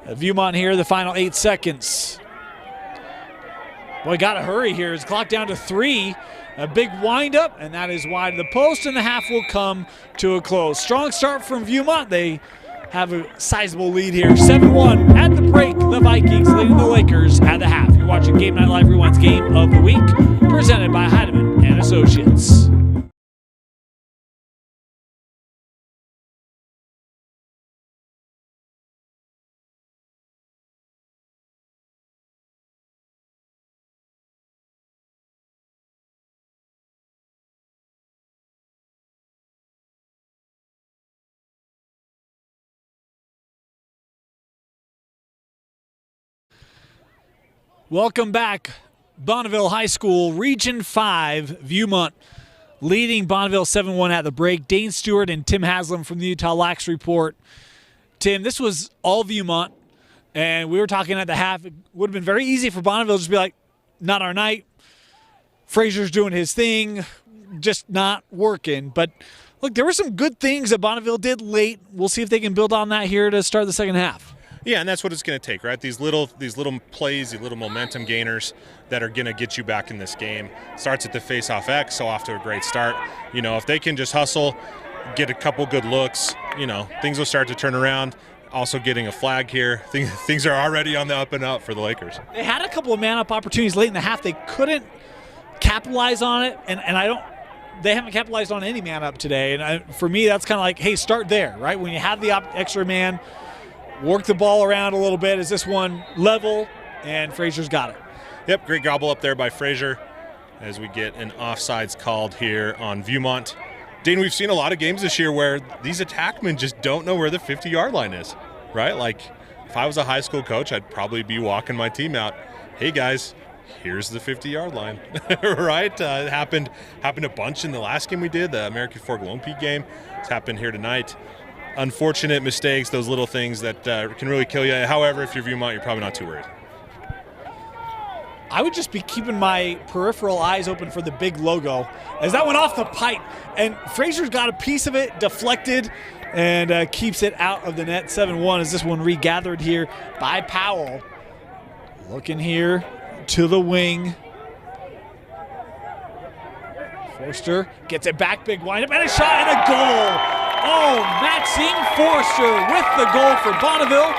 Viewmont here, the final 8 seconds. Boy, got to hurry here. It's clock down to 3. A big windup, and that is wide of the post, and the half will come to a close. Strong start from Viewmont. They have a sizable lead here. 7-1 at the break. The Vikings leading the Lakers at the half. You're watching Game Night Live Rewind's Game of the Week, presented by Heidemann and Associates. Welcome back. Bonneville High School, Region 5, Viewmont leading Bonneville 7-1 at the break. Dane Stewart and Tim Haslam from the Utah Lax Report. Tim, this was all Viewmont, and we were talking at the half. It would have been very easy for Bonneville to just be like, not our night. Frazier's doing his thing, just not working. But look, there were some good things that Bonneville did late. We'll see if they can build on that here to start the second half. Yeah, and that's what it's going to take, right? These little plays, these little momentum gainers that are going to get you back in this game. Starts at the face-off X, so off to a great start. You know, if they can just hustle, get a couple good looks, you know, things will start to turn around. Also getting a flag here. Things are already on the up and up for the Lakers. They had a couple of man-up opportunities late in the half. They couldn't capitalize on it, and they haven't capitalized on any man-up today. And for me, that's kind of like, hey, start there, right? When you have the extra man, work the ball around a little bit. Is this one level? And Frazier's got it. Yep, great gobble up there by Frazier as we get an offsides called here on Viewmont. Dane, we've seen a lot of games this year where these attackmen just don't know where the 50-yard line is, right? Like, if I was a high school coach, I'd probably be walking my team out. Hey, guys, here's the 50-yard line, right? It happened a bunch in the last game we did, the American Fork Lone Peak game. It's happened here tonight. Unfortunate mistakes, those little things that can really kill you. However, if you're Viewmont, you're probably not too worried. I would just be keeping my peripheral eyes open for the big logo as that went off the pipe. And Frazier's got a piece of it deflected and keeps it out of the net. 7-1 as this one regathered here by Powell. Looking here to the wing. Forster gets it back, big windup, and a shot and a goal. Oh, Maxine Forster with the goal for Bonneville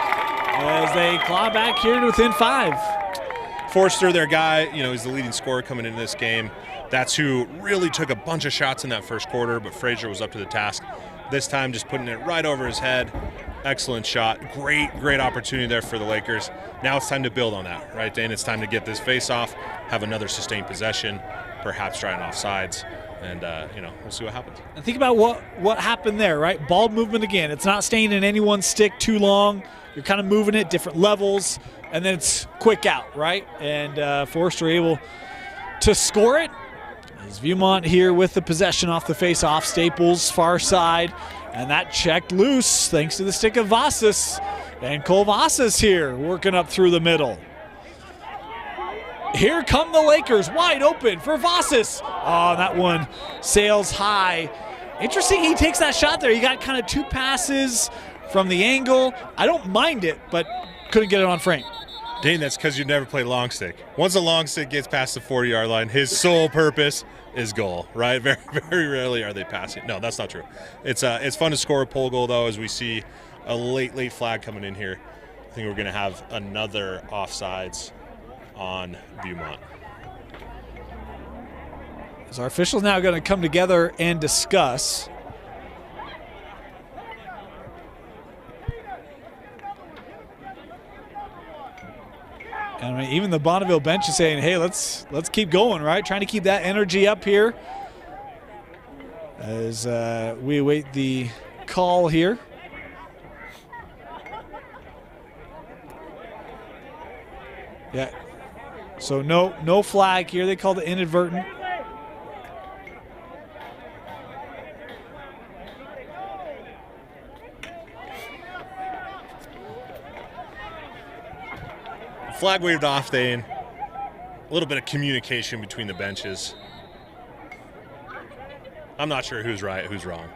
as they claw back here to within 5. Forster, their guy, you know, he's the leading scorer coming into this game. That's who really took a bunch of shots in that first quarter, but Frazier was up to the task. This time just putting it right over his head. Excellent shot. Great opportunity there for the Lakers. Now it's time to build on that, right, Dane? It's time to get this face-off, have another sustained possession, perhaps try an offsides. And, you know, we'll see what happens. And think about what happened there, right? Ball movement again. It's not staying in any one stick too long. You're kind of moving it different levels, and then it's quick out, right? And Forster able to score it. As Viewmont here with the possession off the face-off. Staples far side, and that checked loose thanks to the stick of Vasas. And Cole Vasas here working up through the middle. Here come the Lakers, wide open for Vasas. Oh, that one sails high. Interesting he takes that shot there. He got kind of 2 passes from the angle. I don't mind it, but couldn't get it on frame. Dane, that's because you never played long stick. Once a long stick gets past the 40-yard line, his sole purpose is goal, right? Very, very rarely are they passing. No, that's not true. It's fun to score a pole goal, though, as we see a late flag coming in here. I think we're going to have another offsides on Viewmont. As our officials now going to come together and discuss. And I mean, even the Bonneville bench is saying, hey, let's keep going, right? Trying to keep that energy up here as we await the call here. Yeah. So no flag here. They called it inadvertent. Flag waved off, Dane. A little bit of communication between the benches. I'm not sure who's right, who's wrong.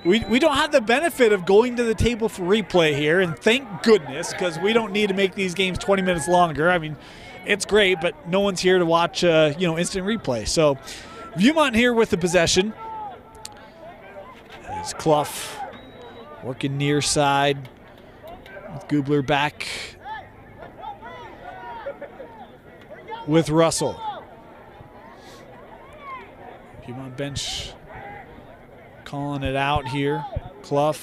We don't have the benefit of going to the table for replay here, and thank goodness, because we don't need to make these games 20 minutes longer. I mean, it's great, but no one's here to watch, instant replay. So, Viewmont here with the possession. As Clough working near side with Gubler back with Russell. Viewmont bench calling it out here. Clough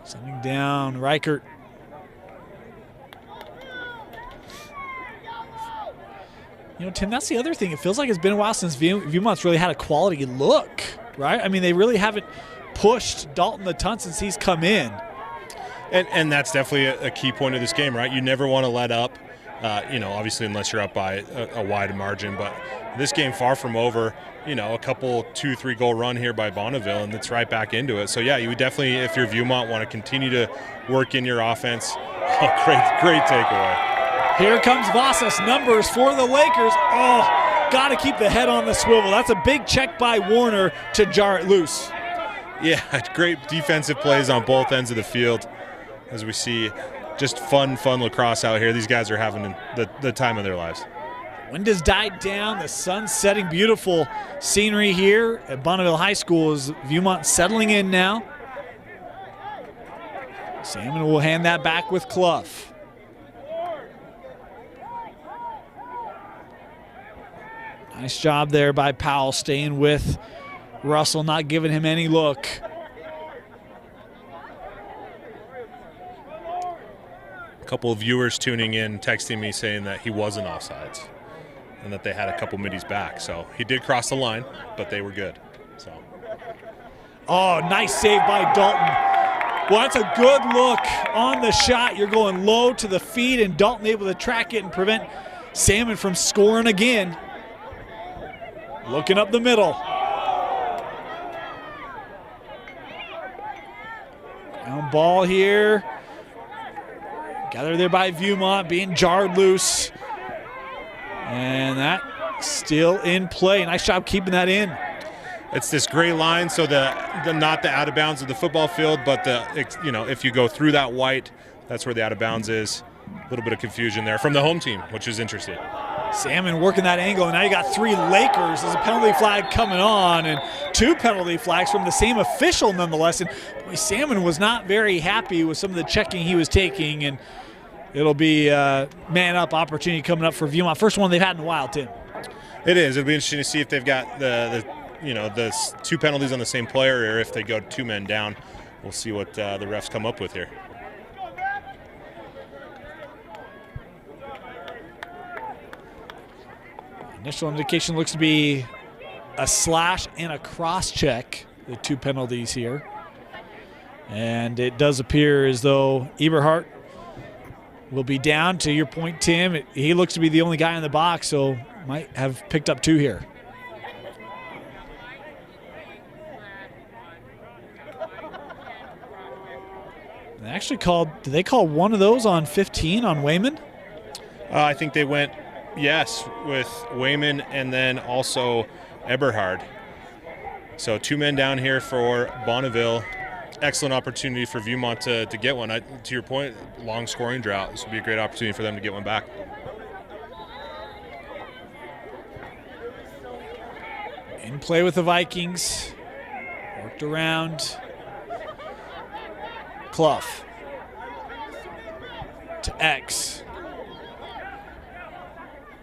sending down Reichert. Tim, that's the other thing. It feels like it's been a while since Viewmont's really had a quality look, right? I mean, they really haven't pushed Dalton the ton since he's come in. And that's definitely a key point of this game, right? You never want to let up, obviously unless you're up by a wide margin. But this game far from over. A couple 2-3 goal run here by Bonneville, and it's right back into it. So, yeah, you would definitely, if you're Viewmont, want to continue to work in your offense. Oh, great takeaway. Here comes Vasas, numbers for the Lakers. Oh, got to keep the head on the swivel. That's a big check by Warner to jar it loose. Yeah, great defensive plays on both ends of the field as we see just fun lacrosse out here. These guys are having the time of their lives. Wind has died down, the sun's setting, beautiful scenery here at Bonneville High School as Viewmont settling in now. Salmon will hand that back with Clough. Nice job there by Powell, staying with Russell, not giving him any look. A couple of viewers tuning in, texting me saying that he wasn't offsides and that they had a couple middies back. So he did cross the line, but they were good. So. Oh, nice save by Dalton. Well, that's a good look on the shot. You're going low to the feet, and Dalton able to track it and prevent Salmon from scoring again. Looking up the middle. Ground ball here. Gathered there by Viewmont, being jarred loose. And that still in play. Nice job keeping that in. It's this gray line, so the not the out of bounds of the football field, but if you go through that white, that's where the out of bounds is. A little bit of confusion there from the home team, which is interesting. Salmon working that angle, and now you got 3 Lakers. There's a penalty flag coming on, and 2 penalty flags from the same official nonetheless. And boy, Salmon was not very happy with some of the checking he was taking, and it'll be a man-up opportunity coming up for Viewmont. First one they've had in a while, Tim. It is. It'll be interesting to see if they've got the 2 penalties on the same player, or if they go 2 men down. We'll see what the refs come up with here. Initial indication looks to be a slash and a cross check, the 2 penalties here. And it does appear as though Eberhardt will be down. To your point, Tim, he looks to be the only guy in the box, so might have picked up 2 here. They actually did they call one of those on 15 on Wayman? I think they went, yes, with Wayman and then also Eberhard. So 2 men down here for Bonneville. Excellent opportunity for Viewmont to get one. To your point, long scoring drought. This would be a great opportunity for them to get one back. In play with the Vikings. Worked around. Clough. To X.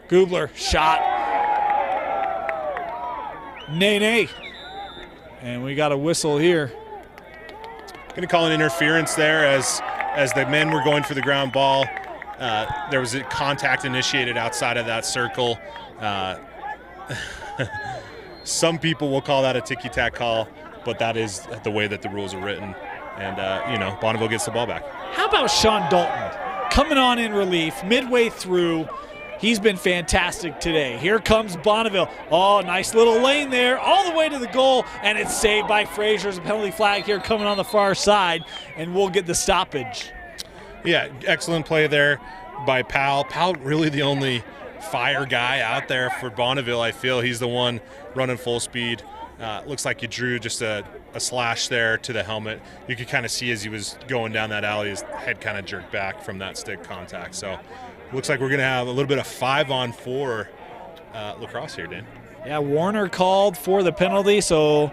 Gubler, shot. Nay. And we got a whistle here. Going to call an interference there as as the men were going for the ground ball, there was a contact initiated outside of that circle. Some people will call that a ticky-tack call, but that is the way that the rules are written. And, you know, Bonneville gets the ball back. How about Sean Dalton coming on in relief midway through? He's been fantastic today. Here comes Bonneville. Oh, nice little lane there, all the way to the goal, and it's saved by Frazier. A penalty flag here coming on the far side, and we'll get the stoppage. Yeah, excellent play there by Powell. Powell really the only fire guy out there for Bonneville, I feel. He's the one running full speed. Looks like he drew just a slash there to the helmet. You could kind of see as he was going down that alley, his head kind of jerked back from that stick contact. So looks like we're going to have a little bit of 5-on-4 lacrosse here, Dan. Yeah, Warner called for the penalty, so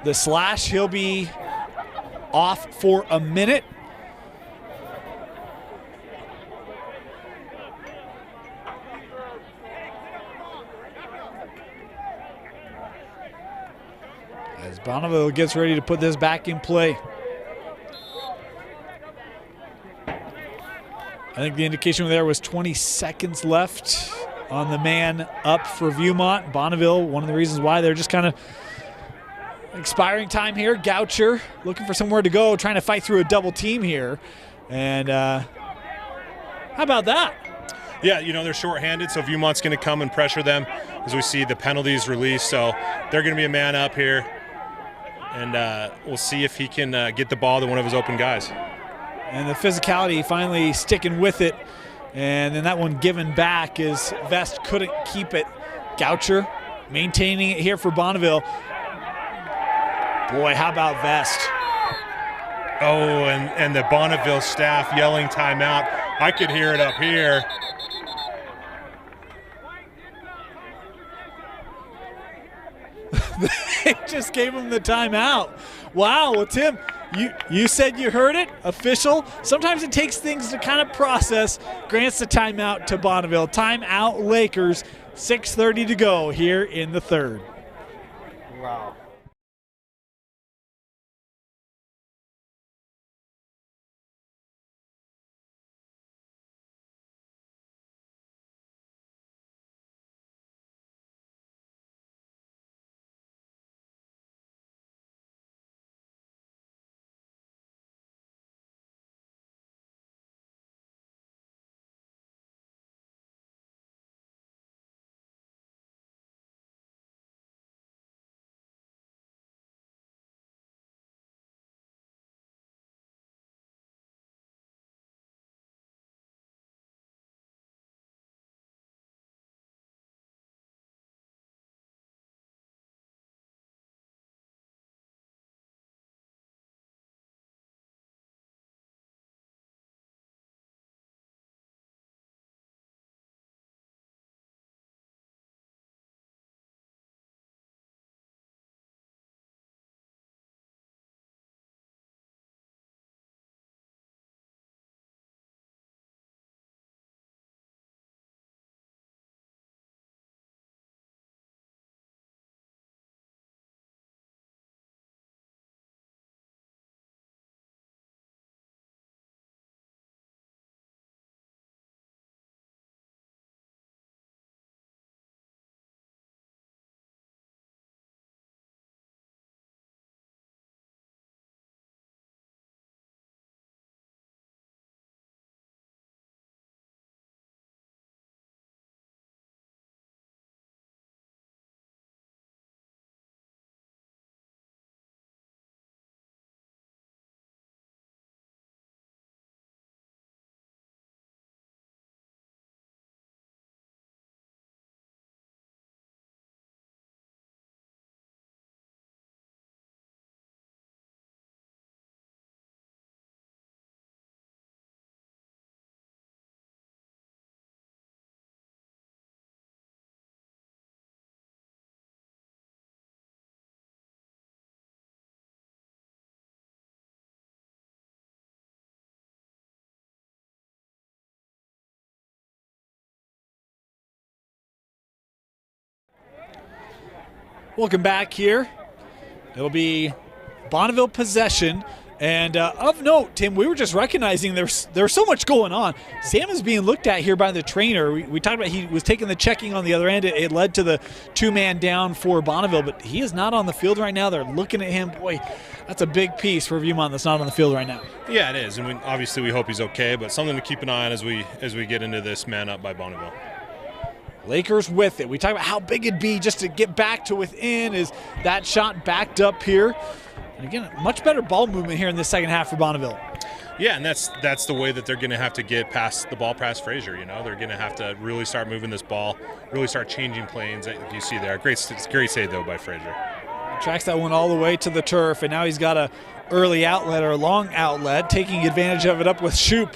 the slash, he'll be off for a minute. As Bonneville gets ready to put this back in play. I think the indication there was 20 seconds left on the man up for Viewmont. Bonneville, one of the reasons why they're just kind of expiring time here. Goucher looking for somewhere to go, trying to fight through a double team here. And how about that? Yeah, you know, they're shorthanded, so Viewmont's going to come and pressure them as we see the penalties released. So they're going to be a man up here. And we'll see if he can get the ball to one of his open guys. And the physicality finally sticking with it. And then that one given back as Vest couldn't keep it. Goucher maintaining it here for Bonneville. Boy, how about Vest? Oh, and the Bonneville staff yelling timeout. I could hear it up here. They just gave him the timeout. Wow, well, Tim, you said you heard it, official. Sometimes it takes things to kind of process. Grants the timeout to Bonneville. Timeout Lakers, 6:30 to go here in the third. Wow. Welcome back here. It'll be Bonneville possession And of note, Tim, we were just recognizing there's so much going on. Sam is being looked at here by the trainer. We talked about he was taking the checking on the other end. It led to the 2-man down for Bonneville, but he is not on the field right now. They're looking at him. Boy, that's a big piece for Viewmont that's not on the field right now. Yeah, it is, and obviously we hope he's okay, but something to keep an eye on as we get into this man up by Bonneville. Lakers with it. We talk about how big it'd be just to get back to within. Is that shot backed up here? And again, much better ball movement here in the second half for Bonneville. Yeah, and that's the way that they're going to have to get past the ball past Frazier. You know, they're going to have to really start moving this ball, really start changing planes. You see there, great save though by Frazier. Tracks that one all the way to the turf, and now he's got a early outlet or a long outlet, taking advantage of it up with Shoop.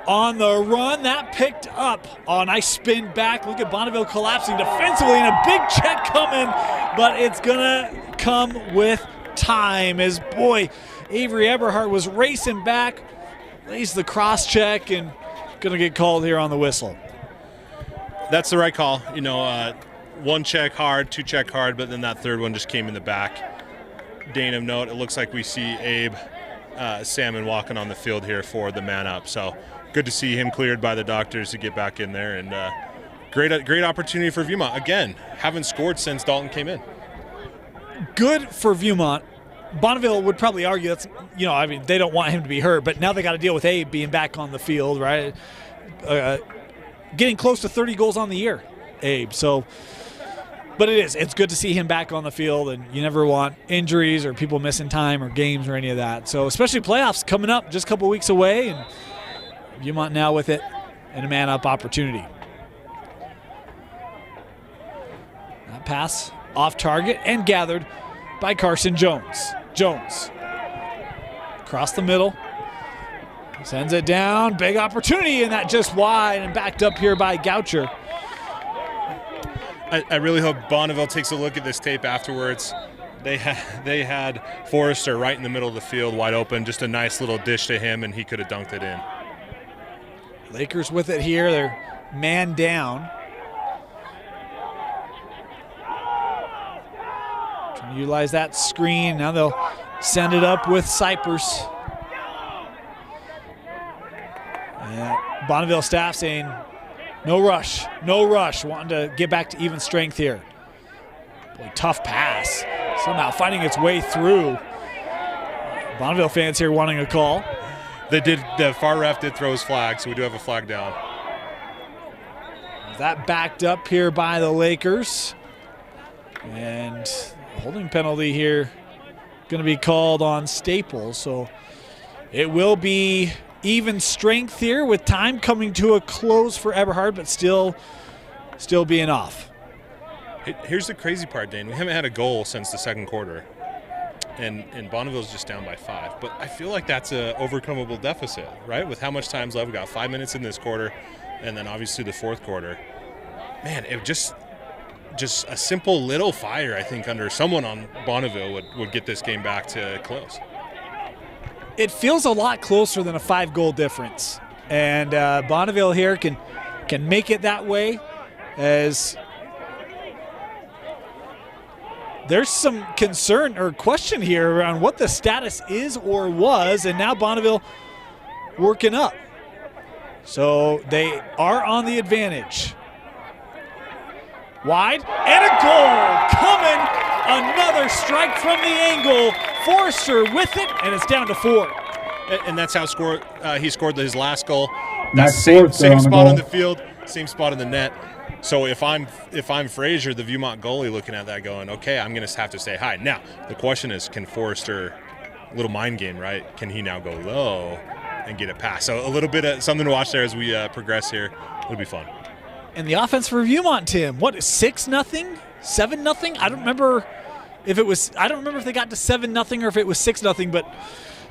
On the run, that picked up. Oh, nice spin back. Look at Bonneville collapsing defensively, and a big check coming, but it's going to come with time as, boy, Avery Eberhardt was racing back, lays the cross check, and going to get called here on the whistle. That's the right call. You know, 1 check hard, 2 check hard, but then that third one just came in the back. Dane of note, it looks like we see Abe Salmon walking on the field here for the man up. So good to see him cleared by the doctors to get back in there, and great opportunity for Viewmont. Again, haven't scored since Dalton came in. Good for Viewmont. Bonneville would probably argue that's, I mean, they don't want him to be hurt, but now they got to deal with Abe being back on the field, right? Getting close to 30 goals on the year, Abe. So, but it's good to see him back on the field, and you never want injuries or people missing time or games or any of that. So, especially playoffs coming up just a couple weeks away, and Viewmont now with it and a man-up opportunity. That pass off target and gathered by Carson Jones. Jones across the middle, sends it down, big opportunity, and that just wide and backed up here by Goucher. I really hope Bonneville takes a look at this tape afterwards. They had Forrester right in the middle of the field, wide open, just a nice little dish to him, and he could have dunked it in. Lakers with it here, they're man down. Trying to utilize that screen. Now they'll send it up with Cypress. And Bonneville staff saying, no rush, wanting to get back to even strength here. Boy, tough pass. Somehow finding its way through. Bonneville fans here wanting a call. The far ref did throw his flag, so we do have a flag down. That backed up here by the Lakers. And holding penalty here going to be called on Staples. So it will be even strength here with time coming to a close for Eberhard, but still being off. Here's the crazy part, Dane. We haven't had a goal since the second quarter. And Bonneville's just down by 5. But I feel like that's an overcomable deficit, right? With how much time's left. We got 5 minutes in this quarter, and then obviously the fourth quarter. Man, it just a simple little fire, I think, under someone on Bonneville would get this game back to close. It feels a lot closer than a 5-goal difference. And Bonneville here can make it that way, as there's some concern or question here around what the status is or was, and now Bonneville working up. So they are on the advantage. Wide, and a goal coming. Another strike from the angle. Forrester with it, and it's down to 4. And that's how he scored his last goal. That's same spot on the field, same spot in the net. So if I'm Frazier, the Viewmont goalie, looking at that going, okay, I'm going to have to stay high. Now, the question is, can Forrester, little mind game, right? Can he now go low and get it past? So a little bit of something to watch there as we progress here. It'll be fun. And the offense for Viewmont, Tim, what, 6-0? 7-0? I don't remember if they got to 7-0 or if it was 6-0, but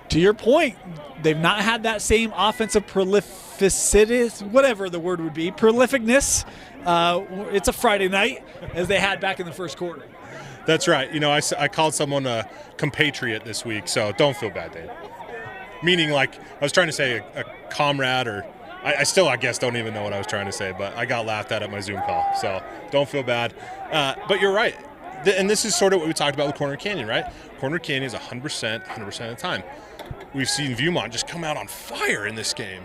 to your point, they've not had that same offensive prolificity, whatever the word would be, prolificness. It's a Friday night, as they had back in the first quarter. That's right. You know, I called someone a compatriot this week, so don't feel bad, Dave. Meaning, like, I was trying to say a comrade, or I still, I guess, don't even know what I was trying to say, but I got laughed at my Zoom call, so don't feel bad. But you're right. and this is sort of what we talked about with Corner Canyon, right? Corner Canyon is 100% of the time. We've seen Viewmont just come out on fire in this game,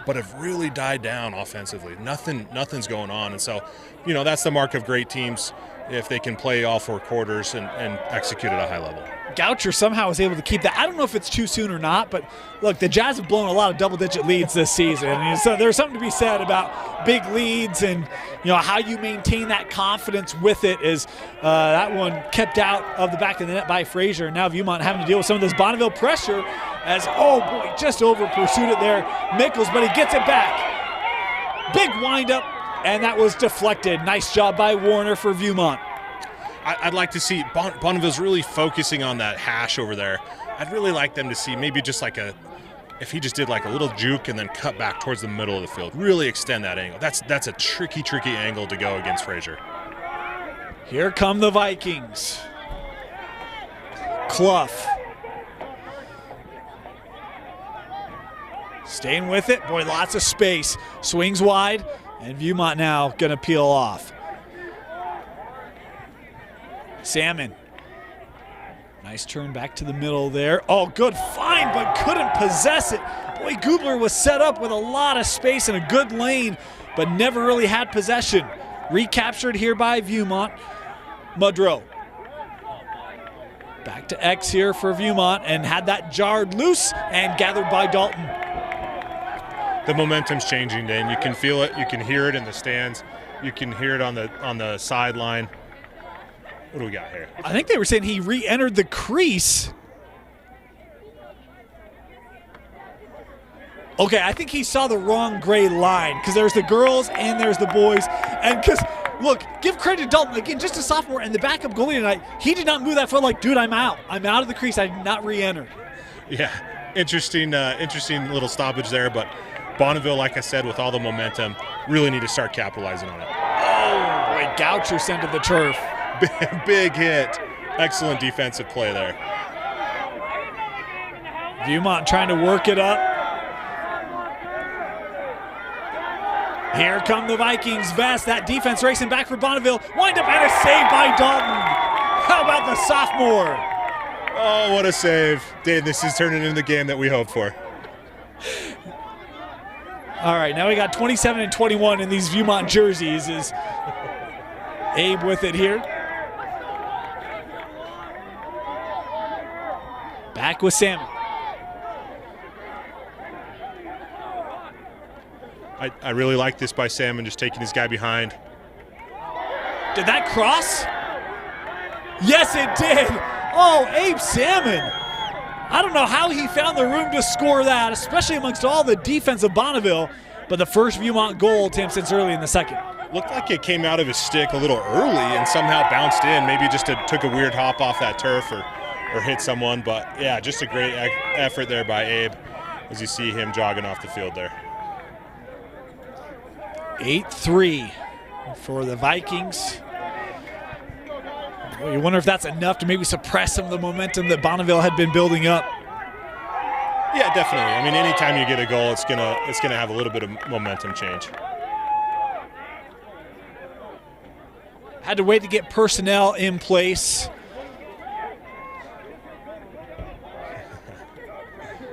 but have really died down offensively. Nothing's going on. And so, that's the mark of great teams, if they can play all 4 quarters and execute at a high level. Goucher somehow was able to keep that. I don't know if it's too soon or not, but look, the Jazz have blown a lot of double-digit leads this season. And so there's something to be said about big leads and how you maintain that confidence with it. Is that one kept out of the back of the net by Frazier. And now Viewmont having to deal with some of this Bonneville pressure as, oh boy, just over pursued it there, Mickles, but he gets it back. Big windup, and that was deflected. Nice job by Warner for Viewmont. I'd like to see Bonneville's really focusing on that hash over there. I'd really like them to see maybe just if he just did like a little juke and then cut back towards the middle of the field, really extend that angle. That's a tricky angle to go against Frazier. Here come the Vikings. Clough. Staying with it. Boy, lots of space. Swings wide, and Viewmont now going to peel off. Salmon. Nice turn back to the middle there. Oh, good find, but couldn't possess it. Boy, Gubler was set up with a lot of space and a good lane, but never really had possession. Recaptured here by Viewmont. Mudrow. Back to X here for Viewmont, and had that jarred loose and gathered by Dalton. The momentum's changing, Dane. You can feel it. You can hear it in the stands. You can hear it on the sideline. What do we got here? I think they were saying he re-entered the crease. Okay, I think he saw the wrong gray line, because there's the girls and there's the boys. And because, look, give credit to Dalton. Again, just a sophomore and the backup goalie tonight, he did not move that foot like, dude, I'm out. I'm out of the crease. I did not re-enter. Yeah, interesting little stoppage there. But Bonneville, like I said, with all the momentum, really need to start capitalizing on it. Oh, boy, Goucher sent to the turf. Big hit. Excellent defensive play there. Viewmont trying to work it up. Here come the Vikings. Vest, that defense racing back for Bonneville. Wind up and a save by Dalton. How about the sophomore? Oh, what a save. Dave, this is turning into the game that we hoped for. All right, now we got 27 and 21 in these Viewmont jerseys. Is Abe with it here. Back with Salmon. I really like this by Salmon, just taking his guy behind. Did that cross? Yes, it did. Oh, Abe Salmon. I don't know how he found the room to score that, especially amongst all the defense of Bonneville, but the first Viewmont goal attempt since early in the second. Looked like it came out of his stick a little early and somehow bounced in. Maybe just took a weird hop off that turf or hit someone. But, yeah, just a great effort there by Abe as you see him jogging off the field there. 8-3 for the Vikings. Well, you wonder if that's enough to maybe suppress some of the momentum that Bonneville had been building up. Yeah, definitely. I mean, anytime you get a goal, it's gonna have a little bit of momentum change. Had to wait to get personnel in place.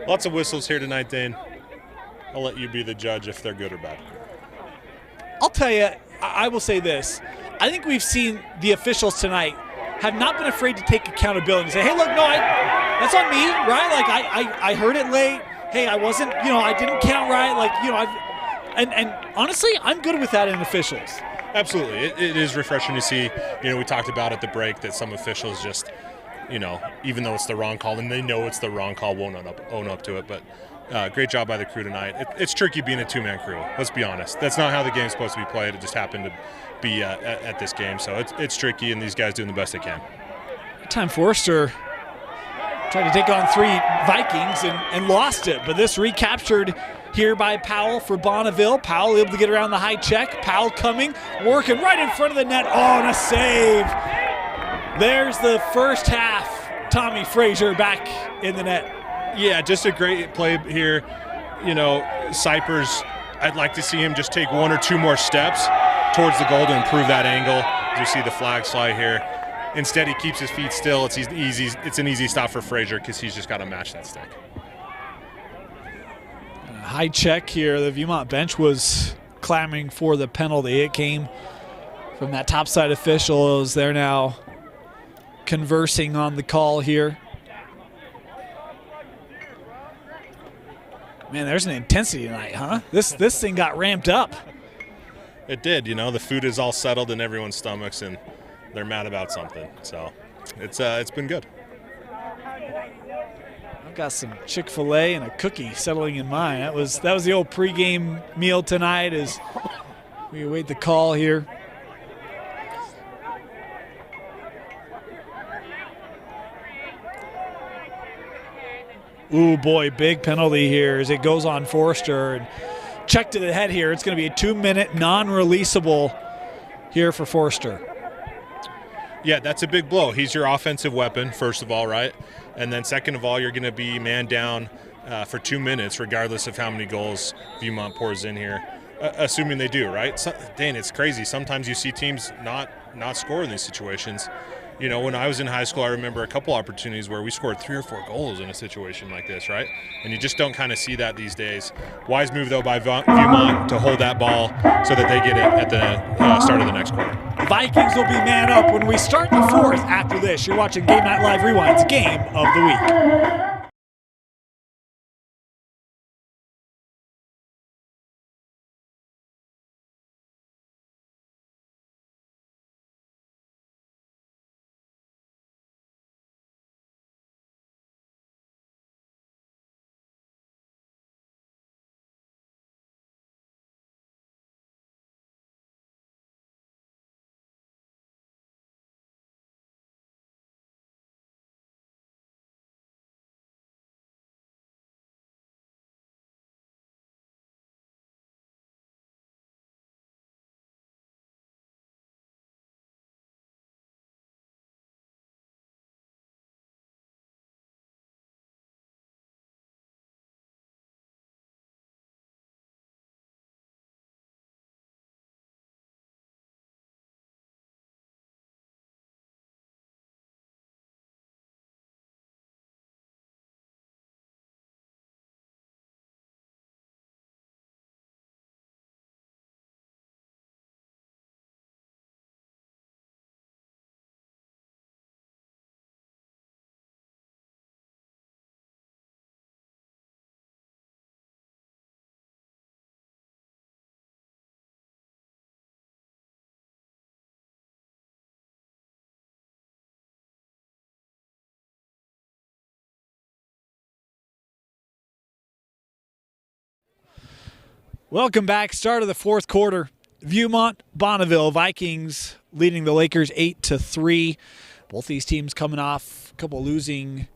Lots of whistles here tonight, Dane. I'll let you be the judge if they're good or bad. I'll tell you, I will say this. I think we've seen the officials tonight have not been afraid to take accountability and say, hey, look, no, that's on me, right? Like, I heard it late. Hey, I wasn't, I didn't count right. Like, and honestly, I'm good with that in officials. Absolutely. It is refreshing to see, we talked about at the break that some officials just, even though it's the wrong call and they know it's the wrong call, won't own up to it. But great job by the crew tonight. It's tricky being a two-man crew, let's be honest. That's not how the game's supposed to be played. It just happened to be at this game. So it's tricky, and these guys doing the best they can. Time Forrester tried to take on 3 Vikings and lost it, but this recaptured here by Powell for Bonneville. Powell able to get around the high check. Powell coming, working right in front of the net. Oh, and a save. There's the first half. Tommy Frazier back in the net. Yeah, just a great play here. Cypers, I'd like to see him just take 1 or 2 more steps towards the goal to improve that angle. As you see the flag fly here. Instead, he keeps his feet still. It's easy. It's an easy stop for Frazier because he's just got to match that stick. High check here. The Viewmont bench was clamoring for the penalty. It came from that topside official as they're now conversing on the call here. Man, there's an intensity tonight, huh? This thing got ramped up. It did. The food is all settled in everyone's stomachs, and they're mad about something. So it's been good. I've got some Chick-fil-A and a cookie settling in mine. That was the old pregame meal tonight as we await the call here. Ooh, boy, big penalty here as it goes on Forster. And check to the head here. It's going to be a 2-minute non-releasable here for Forster. Yeah, that's a big blow. He's your offensive weapon, first of all, right? And then second of all, you're going to be man down for 2 minutes, regardless of how many goals Viewmont pours in here, assuming they do, right? Dane, it's crazy. Sometimes you see teams not score in these situations. When I was in high school, I remember a couple opportunities where we scored 3 or 4 goals in a situation like this, right? And you just don't kind of see that these days. Wise move, though, by Viewmont to hold that ball so that they get it at the start of the next quarter. Vikings will be man up when we start the fourth. After this, you're watching Game Night Live Rewind's Game of the Week. Welcome back. Start of the fourth quarter. Viewmont, Bonneville, Vikings leading the Lakers 8-3. Both these teams coming off a couple losing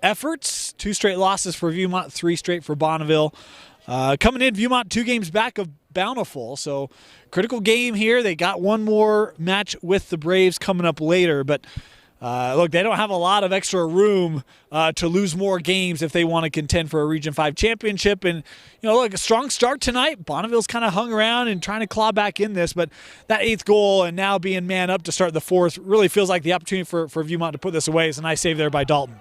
efforts. 2 straight losses for Viewmont, 3 straight for Bonneville. Coming in, Viewmont 2 games back of Bountiful. So critical game here. They got one more match with the Braves coming up later, but look, they don't have a lot of extra room to lose more games if they want to contend for a Region 5 championship. And, look, a strong start tonight. Bonneville's kind of hung around and trying to claw back in this, but that 8th goal and now being man up to start the 4th really feels like the opportunity for Viewmont to put this away. It's a nice save there by Dalton.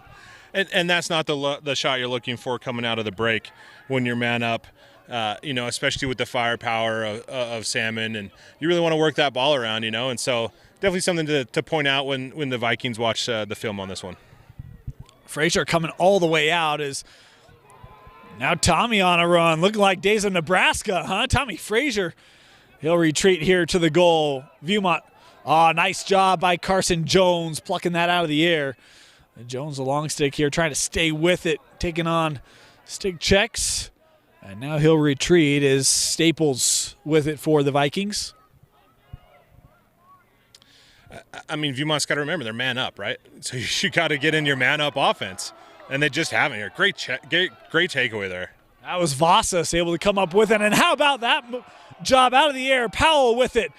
And that's not the shot you're looking for coming out of the break when you're man up, especially with the firepower of Salmon. And you really want to work that ball around, and so definitely something to point out when the Vikings watch the film on this one. Frazier coming all the way out is now Tommy on a run, looking like days of Nebraska, huh? Tommy Frazier, he'll retreat here to the goal. Viewmont, nice job by Carson Jones plucking that out of the air. Jones a long stick here, trying to stay with it, taking on stick checks. And now he'll retreat as Staples with it for the Vikings. I mean, Viewmont's got to remember they're man up, right? So you got to get in your man up offense, and they just haven't here. Great takeaway there. That was Vasas able to come up with it, and how about that job out of the air? Powell with it,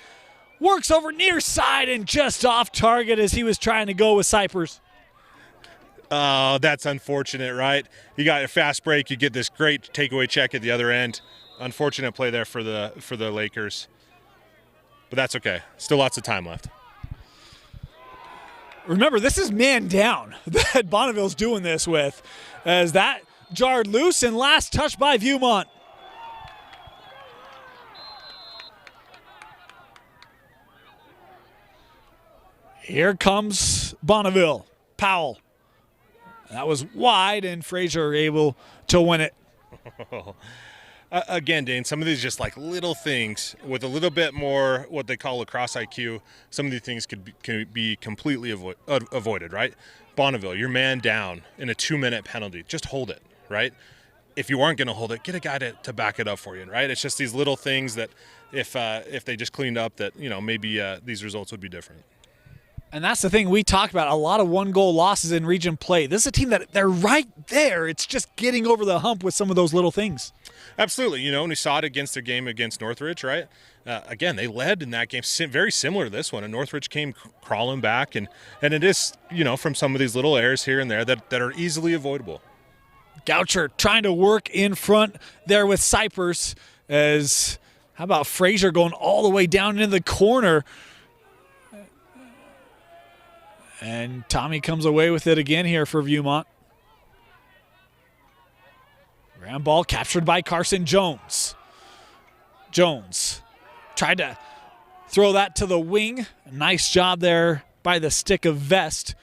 works over near side and just off target as he was trying to go with Cypers. Oh, that's unfortunate, right? You got a fast break, you get this great takeaway check at the other end. Unfortunate play there for the Lakers, but that's okay. Still lots of time left. Remember, this is man down that Bonneville's doing this with, as that jarred loose and last touch by Viewmont. Here comes Bonneville. Powell. That was wide, and Frazier able to win it. Again, Dane, some of these just like little things with a little bit more what they call lacrosse IQ, some of these things could be completely avoided, right? Bonneville, you're man down in a 2-minute penalty. Just hold it, right? If you aren't going to hold it, get a guy to back it up for you, right? It's just these little things that if they just cleaned up that, maybe these results would be different. And that's the thing we talked about, a lot of one-goal losses in region play. This is a team that they're right there. It's just getting over the hump with some of those little things. Absolutely. And we saw it against their game against Northridge, right? Again, they led in that game, very similar to this one. And Northridge came crawling back. And it is, from some of these little errors here and there that are easily avoidable. Goucher trying to work in front there with Cypers. How about Frazier going all the way down into the corner? And Tommy comes away with it again here for Viewmont. Ground ball captured by Carson Jones. Jones tried to throw that to the wing. Nice job there by the stick of Vest.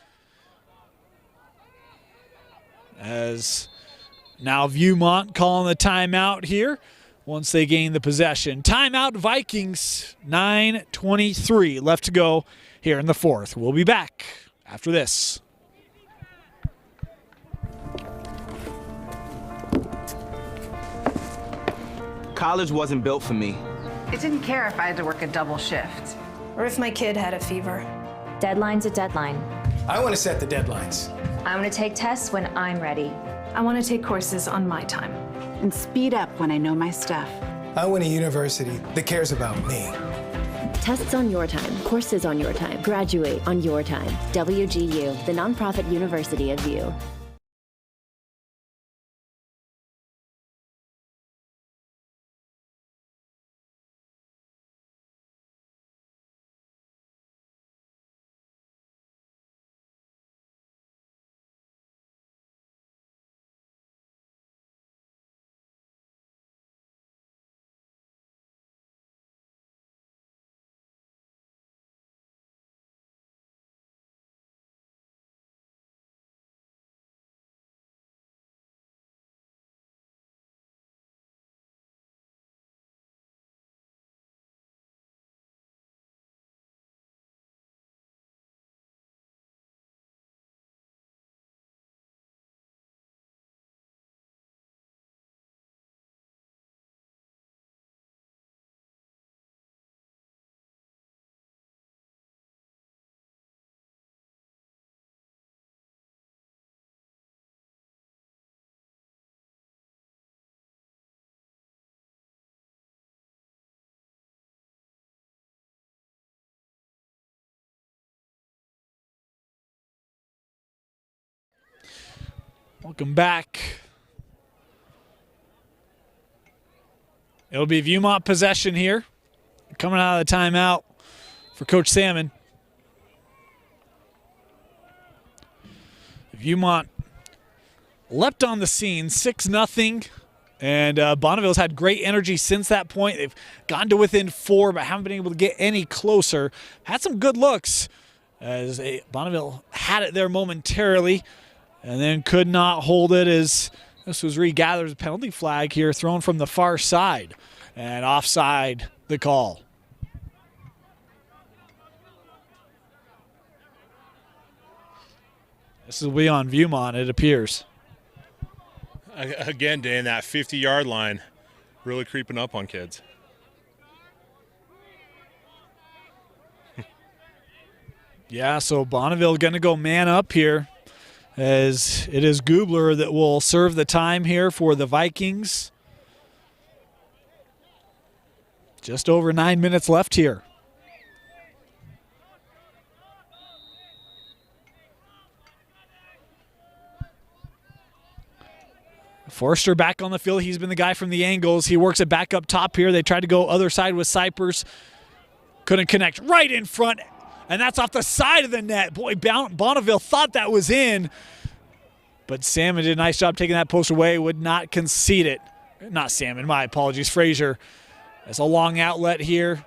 As now Viewmont calling the timeout here once they gain the possession. Timeout Vikings, 9:23 left to go here in the fourth. We'll be back after this. College wasn't built for me. It didn't care if I had to work a double shift. Or if my kid had a fever. Deadline's a deadline. I want to set the deadlines. I want to take tests when I'm ready. I want to take courses on my time. And speed up when I know my stuff. I want a university that cares about me. Tests on your time, courses on your time, graduate on your time. WGU, the nonprofit university of View. Welcome back. It'll be Viewmont possession here. Coming out of the timeout for Coach Salmon. Viewmont leapt on the scene, 6-0. And Bonneville's had great energy since that point. They've gotten to within 4, but haven't been able to get any closer. Had some good looks as Bonneville had it there momentarily and then could not hold it as this was regathered. A penalty flag here thrown from the far side. And offside the call. This will be on Viewmont, it appears. Again, Dan, that 50-yard line really creeping up on kids. Yeah, so Bonneville going to go man up here as it is Gubler that will serve the time here for the Vikings. Just over 9 minutes left here. Forster back on the field. He's been the guy from the angles. He works it back up top here. They tried to go other side with Cypers. Couldn't connect. Right in front. And that's off the side of the net. Boy, Bonneville thought that was in. But Salmon did a nice job taking that post away, would not concede it. Not Salmon, my apologies, Frazier. That's a long outlet here.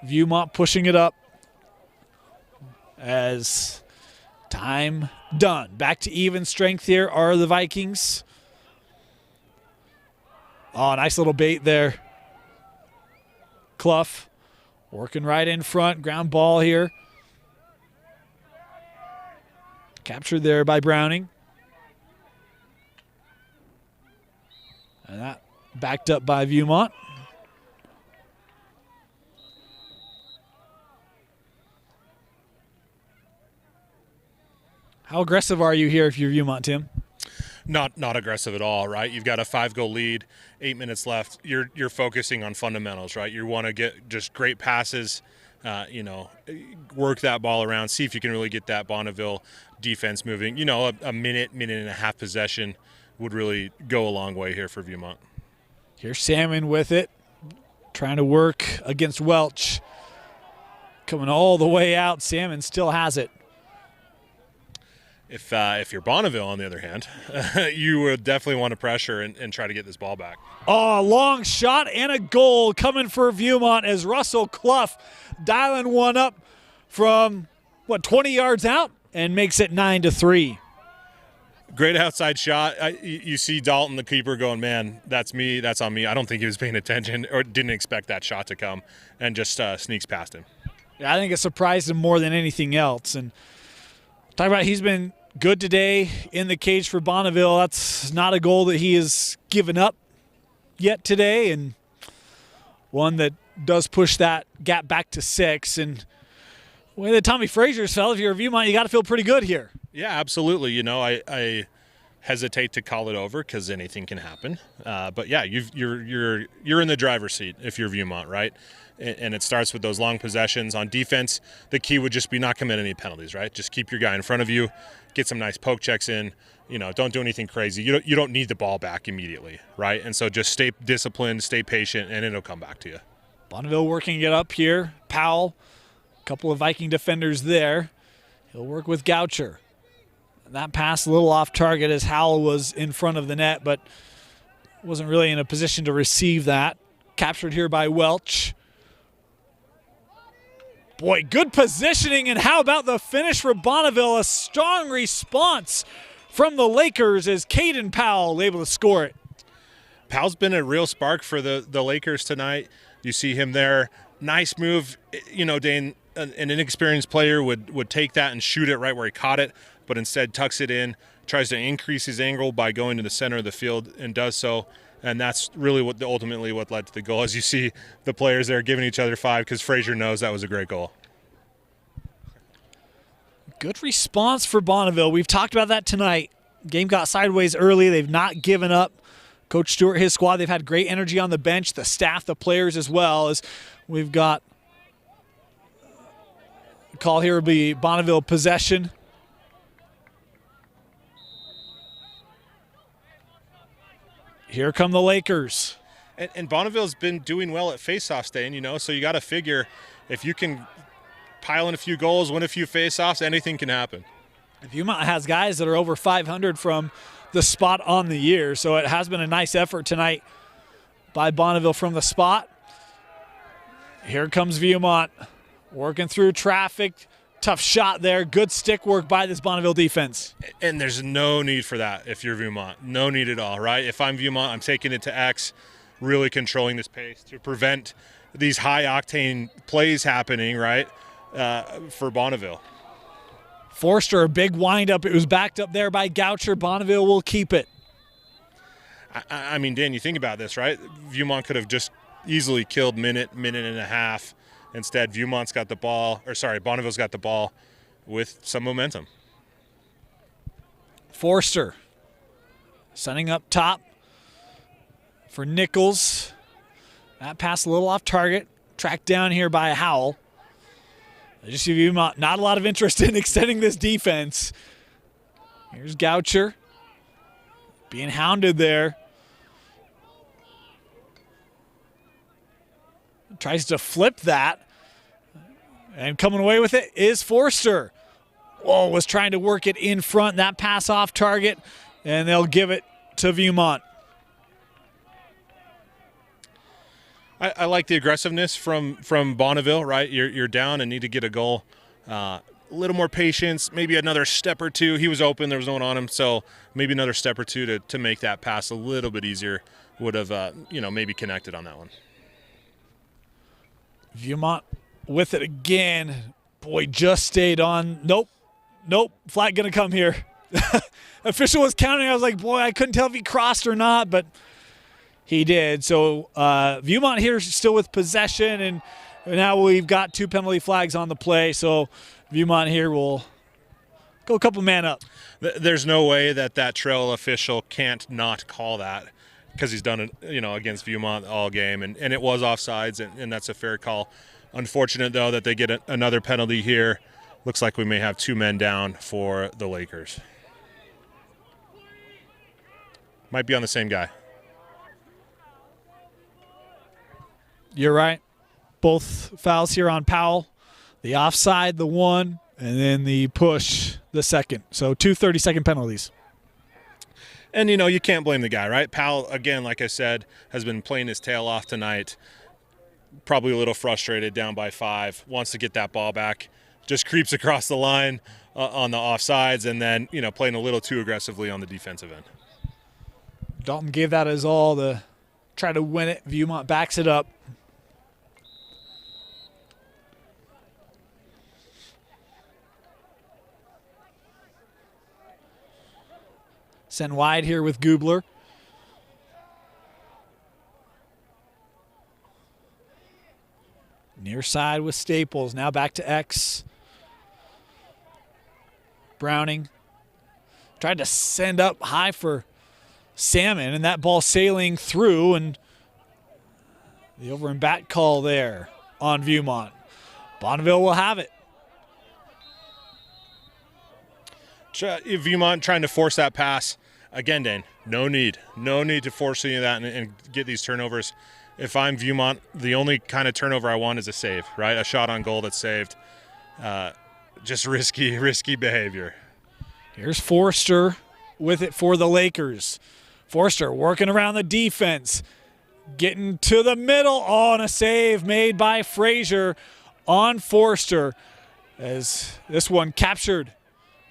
Viewmont pushing it up. As time done. Back to even strength here are the Vikings. Oh, nice little bait there. Clough working right in front. Ground ball here. Captured there by Browning. And that backed up by Viewmont. How aggressive are you here if you're Viewmont, Tim? Not aggressive at all, right? You've got a 5-goal lead, 8 minutes left. You're focusing on fundamentals, right? You want to get just great passes, work that ball around, see if you can really get that Bonneville defense moving. A minute and a half possession would really go a long way here for Viewmont. Here's Salmon with it, trying to work against Welch. Coming all the way out, Salmon still has it. If you're Bonneville, on the other hand, you would definitely want to pressure and try to get this ball back. Oh, a long shot and a goal coming for Viewmont as Russell Clough dialing one up from, 20 yards out and makes it 9-3. Great outside shot. You see Dalton, the keeper, going, man, that's me, that's on me. I don't think he was paying attention or didn't expect that shot to come and just sneaks past him. Yeah, I think it surprised him more than anything else. And talk about he's been good today in the cage for Bonneville. That's not a goal that he has given up yet today, and one that does push that gap back to 6. And the way that Tommy Frazier's felt, if you're a Viewmont, you got to feel pretty good here. Yeah, absolutely. I hesitate to call it over because anything can happen. But yeah, you're in the driver's seat if you're Viewmont, right? And it starts with those long possessions. On defense, the key would just be not commit any penalties, right? Just keep your guy in front of you, get some nice poke checks in. Don't do anything crazy. You don't need the ball back immediately, right? And so just stay disciplined, stay patient, and it'll come back to you. Bonneville working it up here. Powell, a couple of Viking defenders there. He'll work with Goucher. That pass a little off target as Howell was in front of the net, but wasn't really in a position to receive that. Captured here by Welch. Boy, good positioning, and how about the finish for Bonneville? A strong response from the Lakers as Caden Powell able to score it. Powell's been a real spark for the Lakers tonight. You see him there. Nice move. Dane, an inexperienced player would take that and shoot it right where he caught it, but instead tucks it in, tries to increase his angle by going to the center of the field and does so. And that's really ultimately what led to the goal. As you see the players there giving each other 5 because Frazier knows that was a great goal. Good response for Bonneville. We've talked about that tonight. Game got sideways early. They've not given up. Coach Stewart, his squad, they've had great energy on the bench, the staff, the players as well. As we've got a call here will be Bonneville possession. Here come the Lakers. And Bonneville's been doing well at faceoffs, Dane, so you got to figure if you can pile in a few goals, win a few faceoffs, anything can happen. Viewmont has guys that are over 500 from the spot on the year, so it has been a nice effort tonight by Bonneville from the spot. Here comes Viewmont working through traffic. Tough shot there. Good stick work by this Bonneville defense. And there's no need for that if you're Viewmont. No need at all, right? If I'm Viewmont, I'm taking it to X, really controlling this pace to prevent these high-octane plays happening, right, for Bonneville. Forster, a big windup. It was backed up there by Goucher. Bonneville will keep it. I mean, Dan, you think about this, right? Viewmont could have just easily killed minute and a half. Instead, Bonneville's got the ball with some momentum. Forster sending up top for Nichols. That pass a little off target. Tracked down here by Howell. I just see Viewmont not a lot of interest in extending this defense. Here's Goucher being hounded there. Tries to flip that. And coming away with it is Forster. Whoa, was trying to work it in front. That pass off target, and they'll give it to Viewmont. I like the aggressiveness from Bonneville, right? You're down and need to get a goal. A little more patience, maybe another step or two. He was open, there was no one on him, so maybe another step or two to make that pass a little bit easier would have, maybe connected on that one. Viewmont with it again. Boy, just stayed on. Nope. Flag gonna come here. Official was counting. I was like, boy, I couldn't tell if he crossed or not, but he did. So Viewmont here still with possession, and now we've got 2 penalty flags on the play. So Viewmont here will go a couple man up. There's no way that trail official can't not call that, because he's done it, against Viewmont all game, and it was offsides, and that's a fair call. Unfortunate, though, that they get another penalty here. Looks like we may have 2 men down for the Lakers. Might be on the same guy. You're right. Both fouls here on Powell. The offside, the one, and then the push, the second. So 2 30-second penalties. And, you can't blame the guy, right? Powell, again, like I said, has been playing his tail off tonight. Probably a little frustrated, down by 5, wants to get that ball back. Just creeps across the line on the offsides, and then, playing a little too aggressively on the defensive end. Dalton gave that his all to try to win it. Viewmont backs it up. Send wide here with Gubler. Near side with Staples. Now back to X. Browning tried to send up high for Salmon, and that ball sailing through, and the over and back call there on Viewmont. Bonneville will have it. Viewmont trying to force that pass. Again, Dane, no need to force any of that and get these turnovers. If I'm Viewmont, the only kind of turnover I want is a save, right? A shot on goal that's saved. Just risky behavior. Here's Forster with it for the Lakers. Forster working around the defense, getting to the middle. Oh, and a save made by Frazier on Forster, as this one captured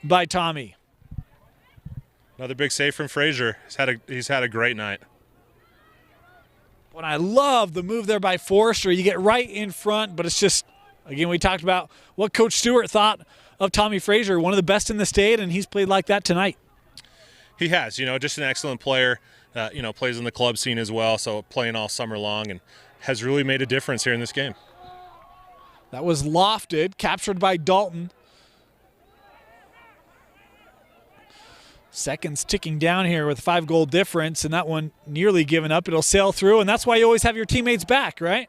by Tommy. Another big save from Frazier. He's had a great night. But I love the move there by Forster. You get right in front, but it's just, again, we talked about what Coach Stewart thought of Tommy Frazier, one of the best in the state, and he's played like that tonight. He has, just an excellent player, plays in the club scene as well, so playing all summer long, and has really made a difference here in this game. That was lofted, captured by Dalton. Seconds ticking down here with 5-goal difference, and that one nearly given up. It'll sail through, and that's why you always have your teammates back, right?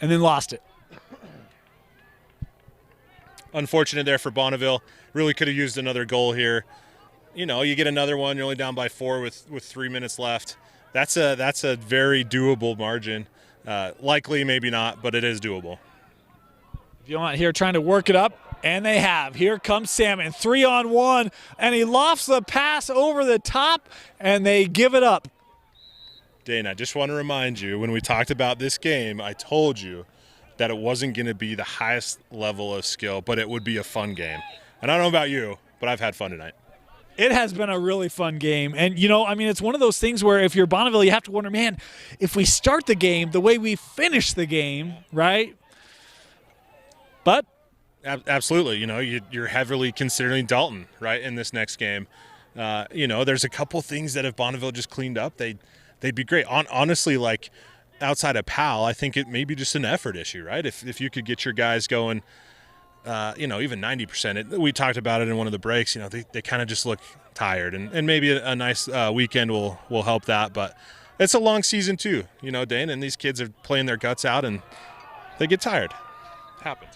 And then lost it. Unfortunate there for Bonneville. Really could have used another goal here. You get another one, you're only down by 4 with 3 minutes left. That's a very doable margin. Likely, maybe not, but it is doable. Viewmont here trying to work it up, and they have. Here comes Salmon, 3-on-1, and he lofts the pass over the top, and they give it up. Dane, I just want to remind you, when we talked about this game, I told you that it wasn't going to be the highest level of skill, but it would be a fun game. And I don't know about you, but I've had fun tonight. It has been a really fun game. And, it's one of those things where if you're Bonneville, you have to wonder, man, if we start the game the way we finish the game, right? But absolutely, you're heavily considering Dalton, right, in this next game. There's a couple things that if Bonneville just cleaned up, they'd be great. Honestly, like outside of Powell, I think it may be just an effort issue, right? If you could get your guys going, even 90%. We talked about it in one of the breaks. They kind of just look tired, and maybe a nice weekend will help that. But it's a long season too, Dane, and these kids are playing their guts out, and they get tired. It happens.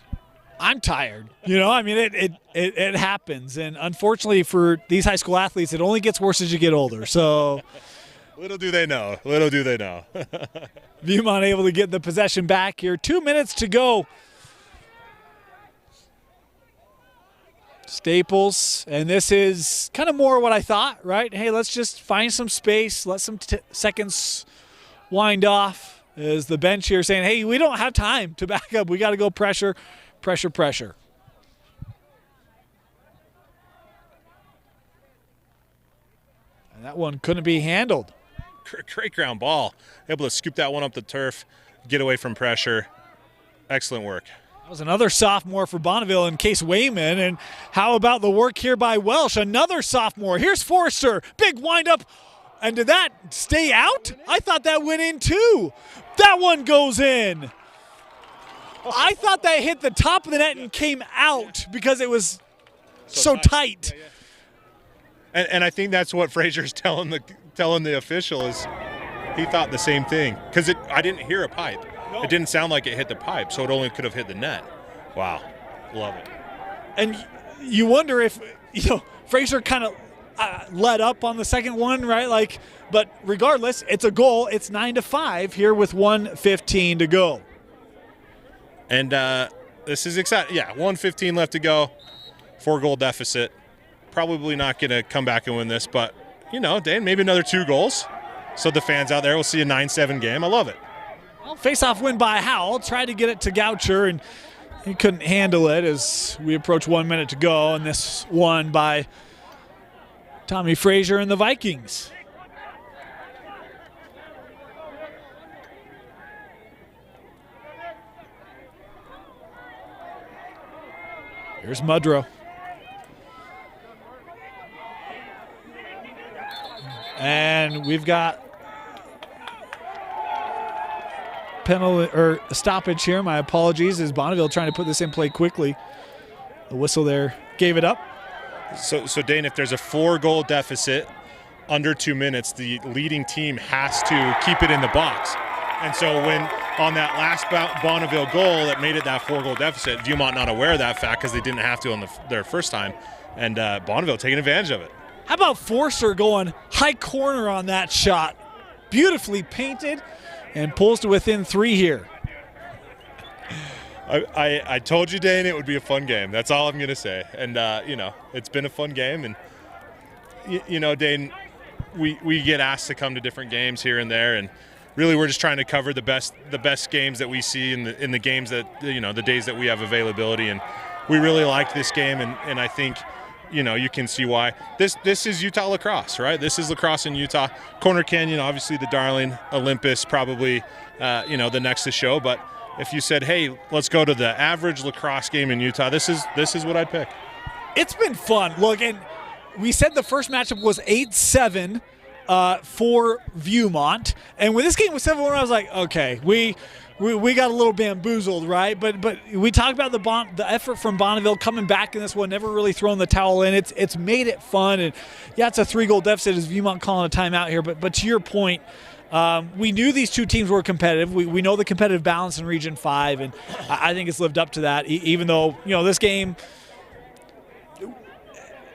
I'm tired. It happens. And unfortunately for these high school athletes, it only gets worse as you get older. So Little do they know. Viewmont able to get the possession back here. 2 minutes to go Staples, and this is kind of more what I thought, right? Hey, let's just find some space, let some seconds wind off. Is the bench here saying, hey, we don't have time to back up. We got to go pressure, pressure, pressure. And that one couldn't be handled. Great ground ball. Able to scoop that one up the turf, get away from pressure. Excellent work. That was another sophomore for Bonneville in Case Wayman. And how about the work here by Welsh? Another sophomore. Here's Forster. Big windup. And did that stay out? I thought that went in too. That one goes in. I thought that hit the top of the net and came out because it was so tight. Yeah. And I think that's what Frazier's telling the official is he thought the same thing. Because I didn't hear a pipe. It didn't sound like it hit the pipe, so it only could have hit the net. Wow. Love it. And you wonder if, Frazier kind of let up on the second one, right? But regardless, it's a goal. It's 9-5 here with 1:15 to go. And this is exciting. Yeah, 1:15 left to go. 4-goal deficit. Probably not going to come back and win this, but, Dane, maybe another 2 goals. So the fans out there will see a 9-7 game. I love it. Well, face-off win by Howell. Tried to get it to Goucher, and he couldn't handle it as we approach 1 minute to go. And this one by Tommy Frazier and the Vikings. Here's Mudrow. And we've got penalty or stoppage here. My apologies, as Bonneville trying to put this in play quickly. The whistle there gave it up. So Dane, if there's a 4-goal deficit under 2 minutes, the leading team has to keep it in the box. And so when on that last Bonneville goal that made it that 4-goal deficit, Viewmont not aware of that fact because they didn't have to on their first time, and Bonneville taking advantage of it. How about Forster going high corner on that shot? Beautifully painted and pulls to within 3 here. I told you, Dane, it would be a fun game. That's all I'm going to say. And, it's been a fun game. And, Dane, we get asked to come to different games here and there. And really we're just trying to cover the best games that we see in the games that, the days that we have availability. And we really liked this game. And I think, you can see why. This is Utah lacrosse, right? This is lacrosse in Utah. Corner Canyon, obviously the darling. Olympus, probably, the next to show. But if you said, hey, let's go to the average lacrosse game in Utah, this is what I'd pick. It's been fun. Look, and we said the first matchup was 8-7 for Viewmont. And when this game was 7-1, I was like, okay, we got a little bamboozled, right? But we talked about the effort from Bonneville coming back in this one, never really throwing the towel in. It's made it fun. And, yeah, it's a 3-goal deficit as Viewmont calling a timeout here. But to your point, we knew these two teams were competitive. We know the competitive balance in Region 5, and I think it's lived up to that, even though, this game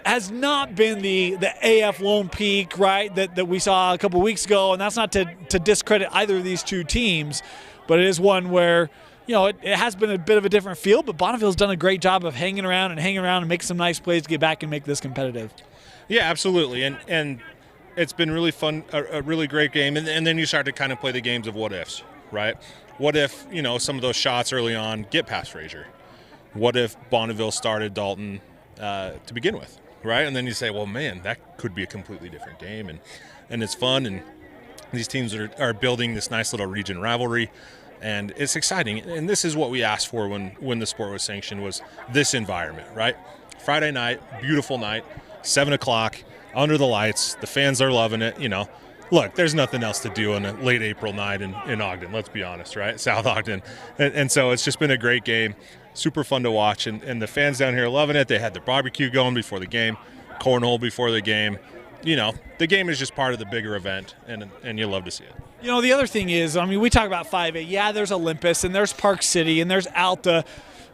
has not been the AF Lone Peak, right, that we saw a couple weeks ago. And that's not to discredit either of these two teams, but it is one where, it has been a bit of a different feel, but Bonneville's done a great job of hanging around and making some nice plays to get back and make this competitive. Yeah, absolutely. And it's been really fun, a really great game. And then you start to kind of play the games of what ifs, right? What if, some of those shots early on get past Frazier? What if Bonneville started Dalton to begin with, right? And then you say, well, man, that could be a completely different game. And it's fun. And these teams are building this nice little region rivalry. And it's exciting. And this is what we asked for when the sport was sanctioned, was this environment, right? Friday night, beautiful night, 7 o'clock, under the lights. The fans are loving it. Look, there's nothing else to do on a late April night in Ogden, let's be honest, right? South Ogden. And so it's just been a great game, super fun to watch. And the fans down here are loving it. They had the barbecue going before the game, cornhole before the game. The game is just part of the bigger event, and you love to see it. The other thing is, we talk about 5A. Yeah, there's Olympus, and there's Park City, and there's Alta.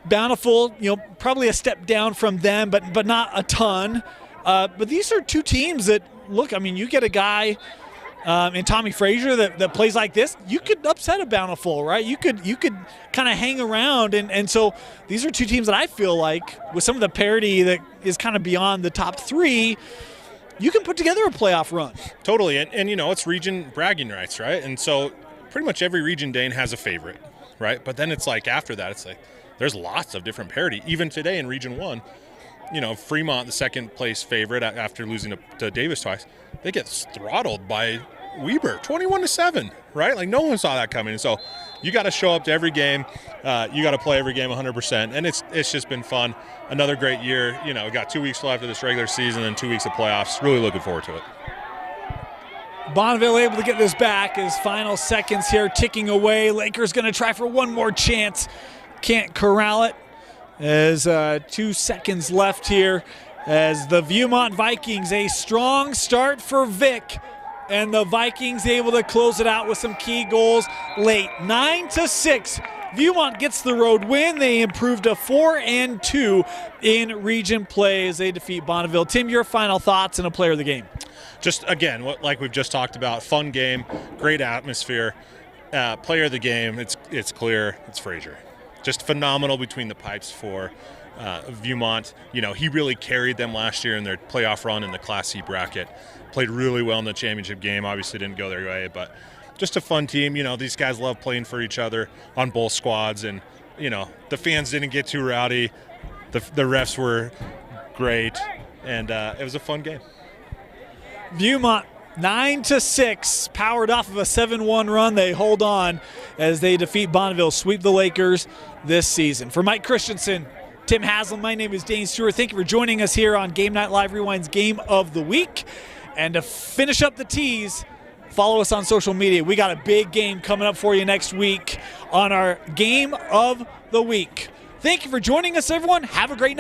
Bountiful, probably a step down from them, but not a ton. But these are two teams that, look, you get a guy and Tommy Frazier that plays like this, you could upset a Bountiful, right? You could kind of hang around, and so these are two teams that I feel like with some of the parity that is kind of beyond the top three, you can put together a playoff run. Totally, and it's region bragging rights, right? And so pretty much every region, Dane, has a favorite, right? But then it's like after that, it's like there's lots of different parity. Even today in Region 1, Fremont, the second place favorite after losing to Davis twice, they get throttled by Weber, 21-7, right? Like no one saw that coming. So you got to show up to every game. You got to play every game 100%, and it's just been fun. Another great year. We got 2 weeks left of this regular season and 2 weeks of playoffs. Really looking forward to it. Bonneville able to get this back as final seconds here ticking away. Lakers going to try for one more chance. Can't corral it as 2 seconds left here as the Viewmont Vikings, a strong start for Vic, and the Vikings able to close it out with some key goals late. 9-6. Viewmont gets the road win. They improved to 4-2 in region play as they defeat Bonneville. Tim, your final thoughts and a player of the game. Just, again, like we've just talked about, fun game, great atmosphere. Player of the game, it's clear, it's Frazier. Just phenomenal between the pipes for Viewmont. He really carried them last year in their playoff run in the Class C bracket. Played really well in the championship game. Obviously didn't go their way, but just a fun team. These guys love playing for each other on both squads, and the fans didn't get too rowdy. The refs were great, and it was a fun game. Viewmont 9-6, powered off of a 7-1 run. They hold on as they defeat Bonneville, sweep the Lakers this season. For Mike Christensen, Tim Haslam, my name is Dane Stewart. Thank you for joining us here on Game Night Live Rewind's Game of the Week. And to finish up the tease, follow us on social media. We got a big game coming up for you next week on our Game of the Week. Thank you for joining us, everyone. Have a great night.